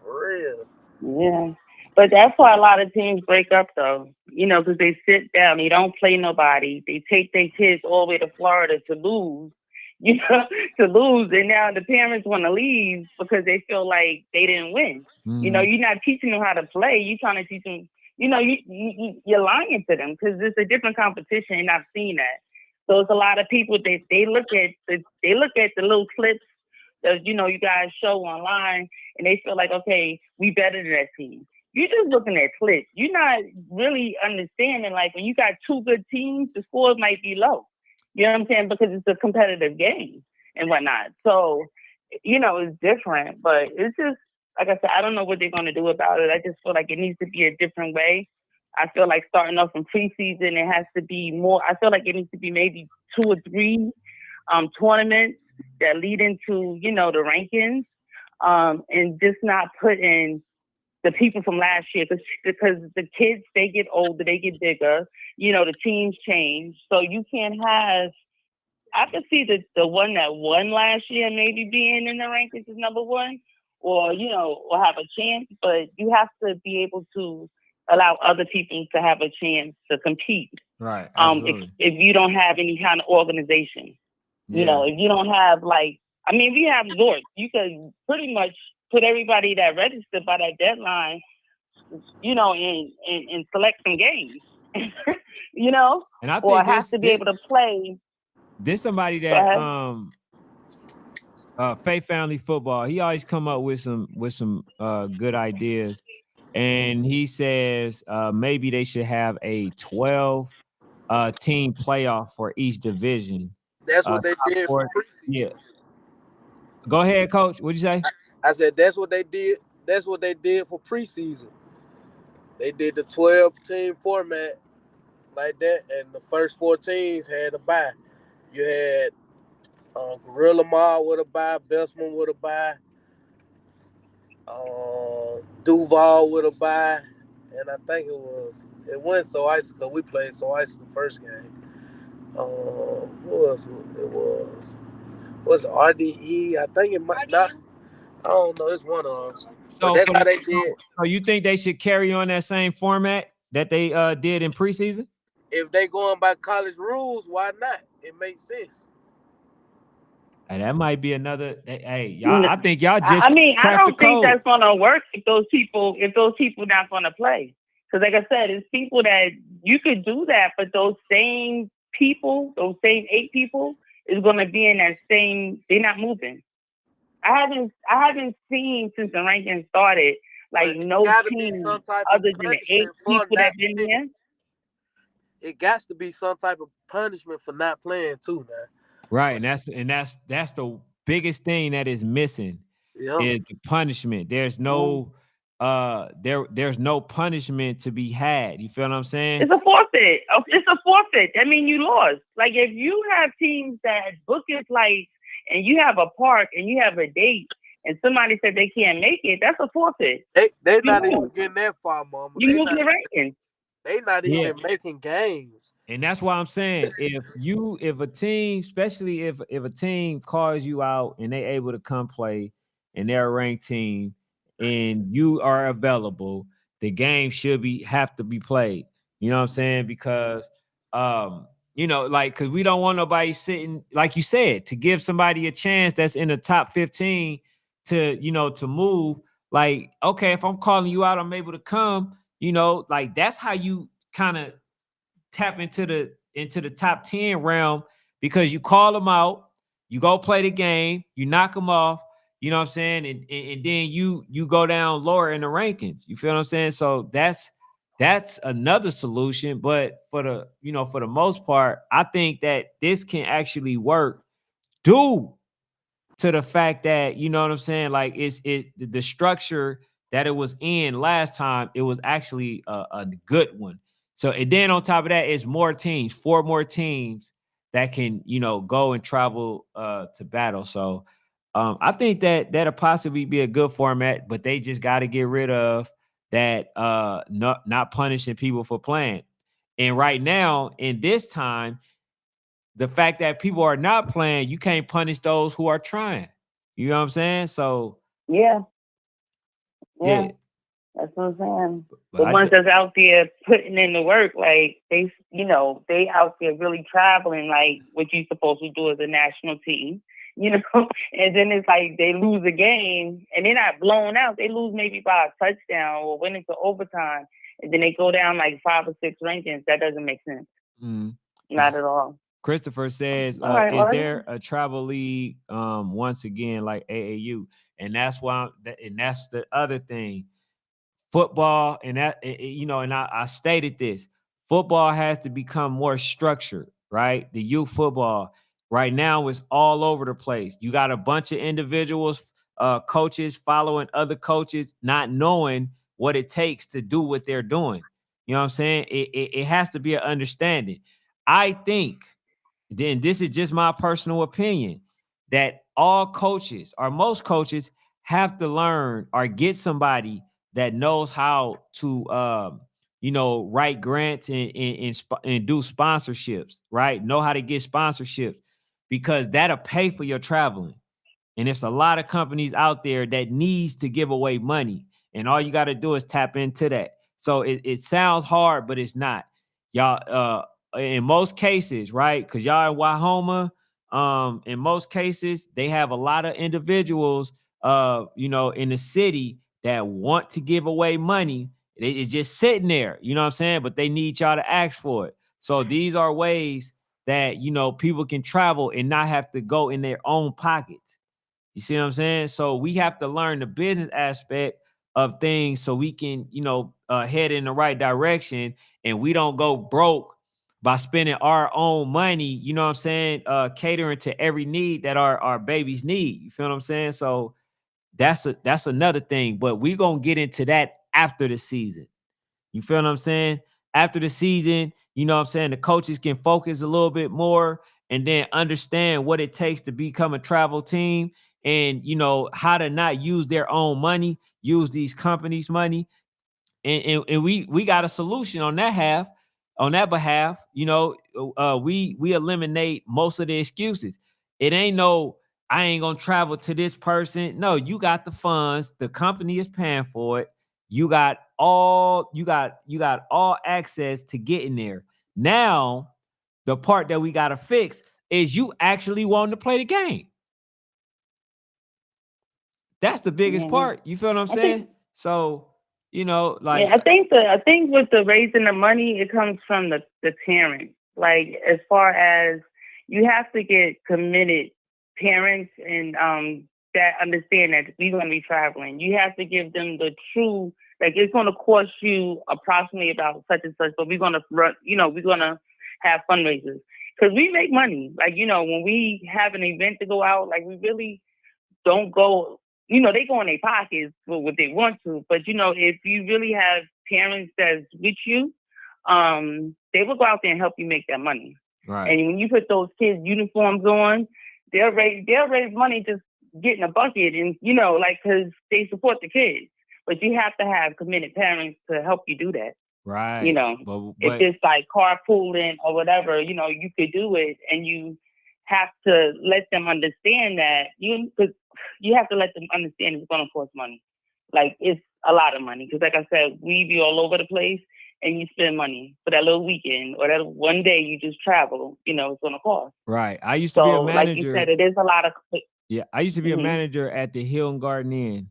For real. Yeah. But that's why a lot of teams break up, though. Because they sit down, they don't play nobody. They take their kids all the way to Florida to lose, you know, to lose. And now the parents want to leave because they feel like they didn't win. Mhm. You're not teaching them how to play. You're trying to teach them, you're lying to them because it's a different competition, and I've seen that. So it's a lot of people that they look at the little clips that you guys show online, and they feel like, okay, we better than that team. You're just looking at clips. You're not really understanding, like, when you got 2 good teams, the scores might be low. You know what I'm saying? Because it's a competitive game and whatnot. So, it's different, but it's just, like I said, I don't know what they're going to do about it. I just feel like it needs to be a different way. I feel like starting off in preseason, it has to be more. I feel like it needs to be maybe 2 or 3 tournaments that lead into, the rankings, and just not put in the people from last year because the kids, they get older, they get bigger, the teams change. So you can't have I could see the one that won last year maybe being in the rankings as number one, or or have a chance. But you have to be able to allow other people to have a chance to compete. Right. If Absolutely. you don't have any kind of organization, Yeah. if you don't have if you have Zork, you could pretty much put everybody that registered by that deadline, and select some games, you know, And I or think have this to be this able to play. this somebody Go that ahead. Faith Family Football. He always come up with some good ideas, and he says maybe they should have a 12 team playoff for each division. That's what they Top did for four. Yeah. preseason. Go ahead, Coach. What'd you say? I said that's what they did. That's what they did for preseason. They did the 12 team format like that, and the first four teams had a bye. You had Gorilla Mall with a bye, Belsman with a bye, Duval with a bye, and I think it went so ice because we played so ice the first game. Who else it was? Was it RDE? I think it might not. I don't know. It's one of them. But So that's for how the they so, did. so you think they should carry on that same format that they did in preseason? If they going by college rules, why not? It makes sense. And that might be another. Hey, y'all. N- I think y'all I just mean, I cracked the don't think code. that's gonna work if those people not gonna play. Because like I said, it's people that you could do that, but those same people, those same 8 people, is gonna be in that same. They're not moving. I haven't seen since the ranking started like But it no got to be team some type of other than the eight punishment for people that not been playing. there. It got to be some type of punishment for not playing too, man. Right, But and that's the biggest thing that is missing yeah, is the punishment. There's Mhm. no there's no punishment to be had. You feel what I'm saying? It's a forfeit. It's a forfeit. I mean, you lost. Like if you have teams that book it and you have a park and you have a date, and somebody said they can't make it, that's a forfeit. they You not even move. getting that far, mama. You move your rankings. They not Yeah. even making games. And that's why I'm saying if a team, especially if a team calls you out and they able to come play and they're a ranked team and you are available, the game should be have to be played. You know what I'm saying? Because like because we don't want nobody sitting, like you said, to give somebody a chance that's in the top 15 to move. Like, okay, if I'm calling you out, I'm able to come, like that's how you kind of tap into the top 10 realm because you call them out, you go play the game, you knock them off, you know what I'm saying? And then you go down lower in the rankings. You feel what I'm saying? So that's another solution. But for the most part, I think that this can actually work due to the fact that you know what I'm saying, like the structure that it was in last time, it was actually a good one. So and then on top of that, it's more teams, 4 more teams that can go and travel to battle. So I think that that'll possibly be a good format, but they just got to get rid of that not punishing people for playing. And right now, in this time, the fact that people are not playing, you can't punish those who are trying. You know what I'm saying? So Yeah, yeah. yeah, That's what I'm saying. but The ones that's out there putting in the work, like they out there really traveling, like what you supposed to do as a national team, and then it's like they lose a game and they're not blown out. They lose maybe by a touchdown or win into overtime, and then they go down like 5 or 6 rankings. That doesn't make sense. mm, Not at all. Christopher says, All right, is well, there a travel league once again like AAU? And that's why, and that's the other thing. Football, and and I stated this. Football has to become more structured, right? The youth football right now is all over the place. You got a bunch of individuals, coaches following other coaches, not knowing what it takes to do what they're doing. You know what I'm saying? It has to be an understanding. I think, then this is just my personal opinion, that all coaches or most coaches have to learn or get somebody that knows how to write grants and do sponsorships, right? Know how to get sponsorships. because that'll pay for your traveling. And it's a lot of companies out there that needs to give away money. And all you got to do is tap into that. So it sounds hard, but it's not. Y'all, in most cases, right? Because y'all in Wahoma, in most cases, they have a lot of individuals, in the city that want to give away money. It's just sitting there, you know what I'm saying? But they need y'all to ask for it. So these are ways that, people can travel and not have to go in their own pockets. You see what I'm saying? So we have to learn the business aspect of things so we can, head in the right direction and we don't go broke by spending our own money, you know what I'm saying? Catering to every need that our babies need. You feel what I'm saying? So that's another thing, but we're gonna get into that after the season. You feel what I'm saying? After the season, you know what I'm saying? The coaches can focus a little bit more and then understand what it takes to become a travel team and, how to not use their own money, use these companies' money. And we got a solution on that behalf. We eliminate most of the excuses. It ain't no, I ain't gonna travel to this person. No, you got the funds, the company is paying for it. You got all access to getting there. Now, the part that we gotta fix is you actually wanting to play the game. That's the biggest Yeah. part. You feel what I'm saying? So, like, I think with the raising the money, it comes from the parents. Like as far as you have to get committed parents and that understand that we're going to be traveling. You have to give them the true, like it's going to cost you approximately about such and such, but we're going to run. We're going to have fundraisers because we make money. Like when we have an event to go out, like we really don't go, they go in their pockets for what they want to. But, if you really have parents that's with you, they will go out there and help you make that money. right. And when you put those kids' uniforms on, they'll raise money just getting a bucket and, because they support the kids. But you have to have committed parents to help you do that. Right. If But it's like carpooling or whatever, you could do it, and you have to let them understand that because you have to let them understand it's going to cost money. Like it's a lot of money because, like I said, we be all over the place, and you spend money for that little weekend or that one day you just travel. It's going to cost. right. I used to be a So, like you manager. said, it is a lot of. Yeah, I used to be a Mhm. manager at the Hilton Garden Inn.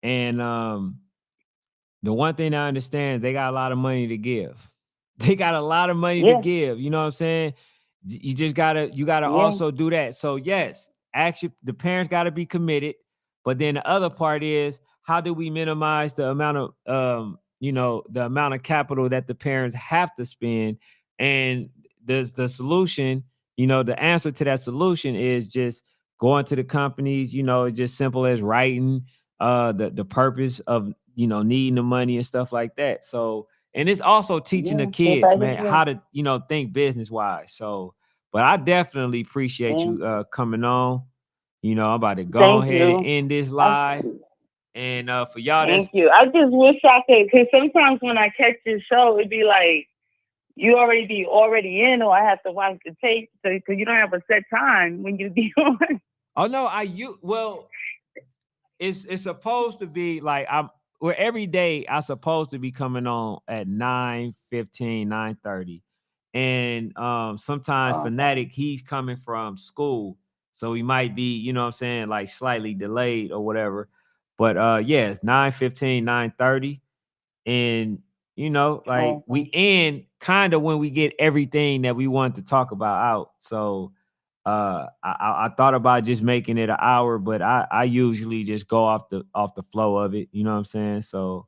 And the one thing I understand is they got a lot of money to give. They got a lot of money to Yeah, give. You know what I'm saying? You gotta yeah, also do that. So yes, actually the parents gotta be committed. But then the other part is how do we minimize the amount of the amount of capital that the parents have to spend? And the solution, the answer to that solution is just going to the companies, it's just simple as writing the purpose of needing the money and stuff like that. So, and it's also teaching the yeah. Step kids, by man, step. how to think business wise. So, but I definitely appreciate Yeah. you coming on. I'm about to go Thank ahead and you. end this I, live. And for y'all that's thank you. I just wish I could, because sometimes when I catch this show, it'd be like you already in, or I have to watch the tape because you don't have a set time when you be on. oh no, well, it's supposed to be like I'm where every day I supposed to be coming on at 9:15, 9:30. And sometimes Okay. Fanatic, he's coming from school. So he might be, what I'm saying, like slightly delayed or whatever. But yeah, it's 9:15, 9:30. And like we Okay. end kind of when we get everything that we want to talk about out. So I thought about just making it an hour, but I usually just go off the flow of it, you know what I'm saying? So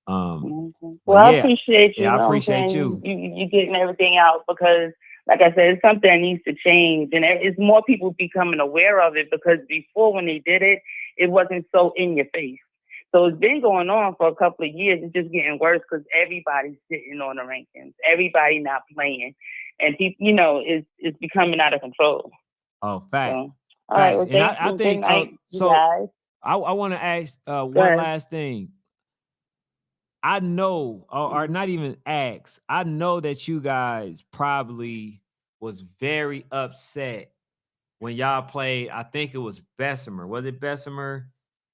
Okay. but Well, I yeah, appreciate you. yeah, I You know what I'm appreciate saying? you. You getting everything out because, like I said, it's something that needs to change, and it's more people becoming aware of it because before when they did it, it wasn't so in your face. So it's been going on for a couple of years. It's just getting worse because everybody's sitting on the rankings. Everybody not playing, and people, it's becoming out of control. Oh, fact, So, all right. facts. Well, And thank I you. Good think night, you so guys. I want to ask Go one ahead. last thing. I know, or Mhm. not even ask. I know that you guys probably was very upset when y'all played, I think it was Bessemer. Was it Bessemer?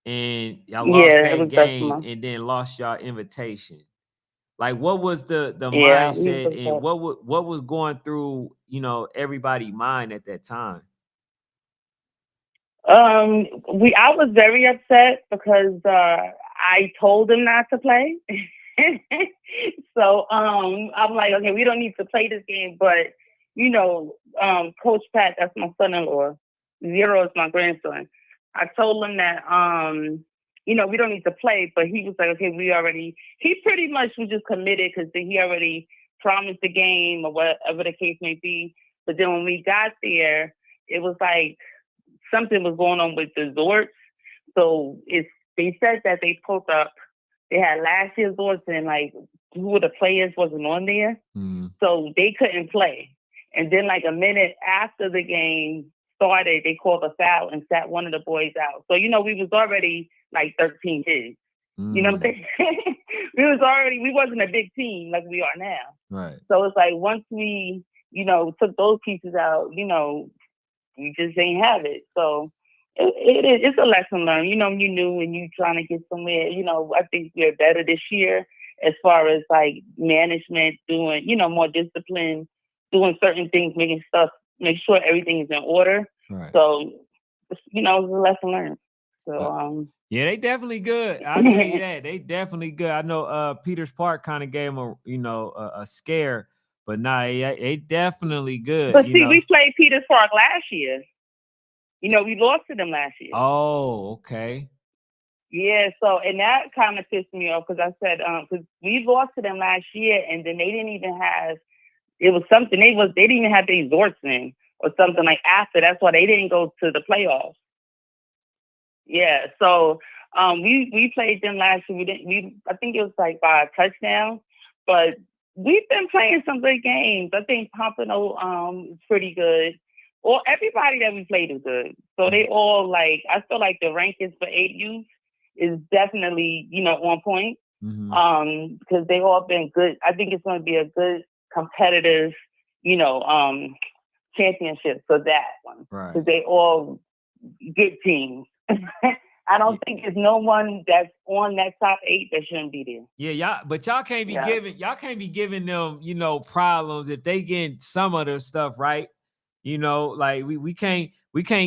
And y'all lost Yeah, it that was game Bessemer. and then lost y'all invitation. Like, what was the Yeah, we mindset was and what was going through, everybody's mind at that time? I was very upset because I told him not to play. So I'm like, okay, we don't need to play this game, but Coach Pat, that's my son-in-law. Zero is my grandson. I told him that we don't need to play, but he was like, okay, he pretty much was just committed because he already promised the game or whatever the case may be. But then when we got there, it was like something was going on with the Zorts. So they said that they pulled up. They had last year's Zorts and like two of the players wasn't on there, so they couldn't play. And then like a minute after the game started, they called a foul and sat one of the boys out. So we was already like 13 kids. You know what I'm saying? we wasn't a big team like we are now. Right. So it's like once we took those pieces out, we just ain't have it. So it's a lesson learned. You knew when you trying to get somewhere. I think we're better this year as far as like management, doing more discipline, doing certain things, make sure everything is in order. Right. So it's a lesson learned. So yeah, they definitely good. I'll tell you that. They definitely good. I know Peters Park kind of gave them a scare, but nah, they definitely good. But see, we played Peters Park last year. We lost to them last year. Oh, okay. Yeah, so and that kind of pissed me off because I said because we lost to them last year and then they didn't even have it was something they didn't even have their Zorts in or something like after. That's why they didn't go to the playoffs. Yeah, so we played them last year. I think it was like by a touchdown, but we've been playing some good games. I think Pompano is pretty good. Or everybody that we played is good. So they all I feel like the rankings for 8U is definitely on point. Because they all been good. I think it's going to be a good competitive championship for that one. Right. Because they all good teams. I don't think there's no one that's on that top 8 that shouldn't be there. Yeah, y'all can't be giving them, problems if they get some of the stuff right. Like we can't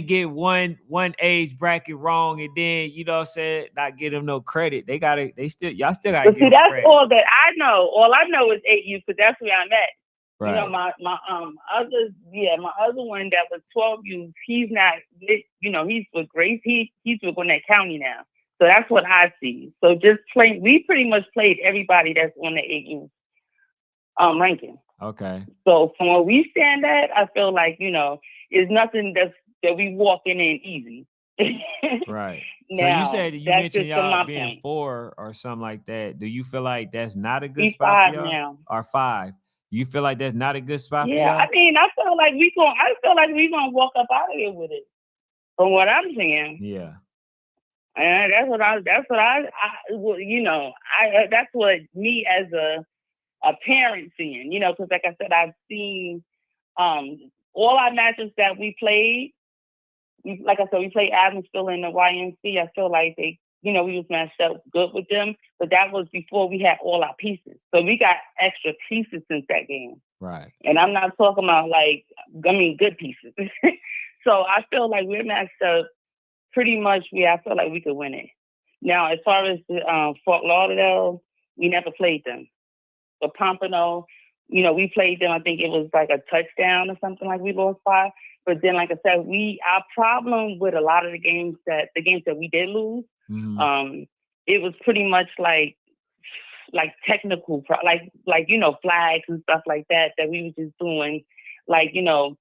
get one age bracket wrong and then not give them no credit. Y'all still gotta but give see, them that's credit. all that I know. All I know is 8U because that's where I'm at. Right. My other one that was 12U, he's not he's with Grace. He's with Gwinnett County now. So that's what I see. So we pretty much played everybody that's on the 8U ranking. Okay. So from where we stand at, I feel like, it's nothing that we walking in easy. Right. Now, so you mentioned y'all being 4 or something like that. Do you feel like that's not a good spot for y'all? Now. Or 5? You feel like that's not a good spot for y'all? Yeah, I mean, I feel like we gonna walk up out of here with it. From what I'm seeing. Yeah. And that's what me as a parent seeing, because like I said, I've seen all our matches that we played. Like I said, we played Adamsville in the YMC. I feel like they, we was matched up good with them, but that was before we had all our pieces. So we got extra pieces since that game. Right. And I'm not talking about good pieces. So I feel like we're matched up pretty much. I feel like we could win it. Now, as far as Fort Lauderdale, we never played them. But Pompano, we played them. I think it was like a touchdown or something like we lost by. But then, like I said, our problem with a lot of the games that we did lose, it was pretty much like technical, flags and stuff like that we were just doing, on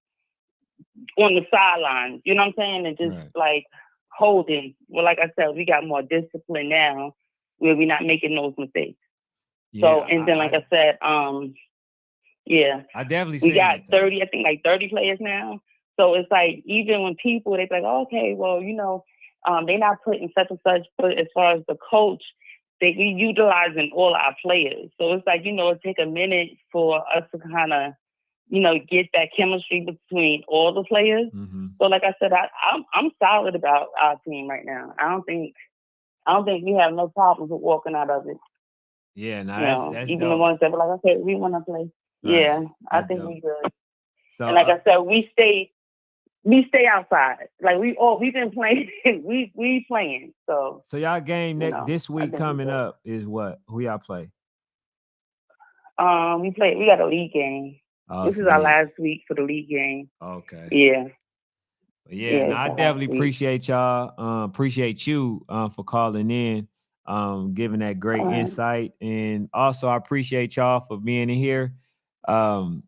the sidelines. You know what I'm saying? And just holding. Well, like I said, we got more discipline now, where we're not making those mistakes. Yeah, so, and then, I said, yeah, I definitely we got 30. I think 30 players now. So it's like, even when people, they be like, oh, okay, well, they're not putting such and such, but as far as the coach, we utilizing all our players. So it's like, it take a minute for us to kind of, get that chemistry between all the players. Mm-hmm. So like I said, I'm solid about our team right now. I don't think we have no problems with walking out of it. Yeah, no, that's Even the dope. ones that were like, okay, we want to play. Right. Yeah, I That's think dope. we good. So And like I said, we stay outside. Like we've been playing. we playing. So so y'all game this I week think we coming good. up is what? Who y'all play? We got a league game. Oh, This it's is our league. last week for the league game. Okay. Yeah, Yeah, no, it's I our last definitely week. appreciate y'all. Appreciate you for calling in, giving that great All right. insight. And also I appreciate y'all for being in here. Um,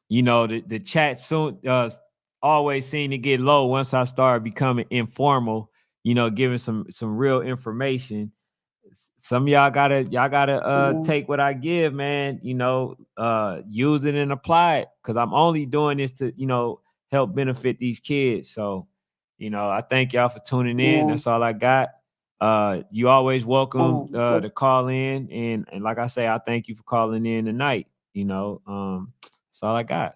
the chat soon always seem to get low once I start becoming informal, giving some real information. Some of y'all gotta Yeah. take what I give, man. Use it and apply it, because I'm only doing this to help benefit these kids. So I thank y'all for tuning in. Yeah. That's all I got. You always welcome Well, to call in, and like I say, I thank you for calling in tonight. That's all I got.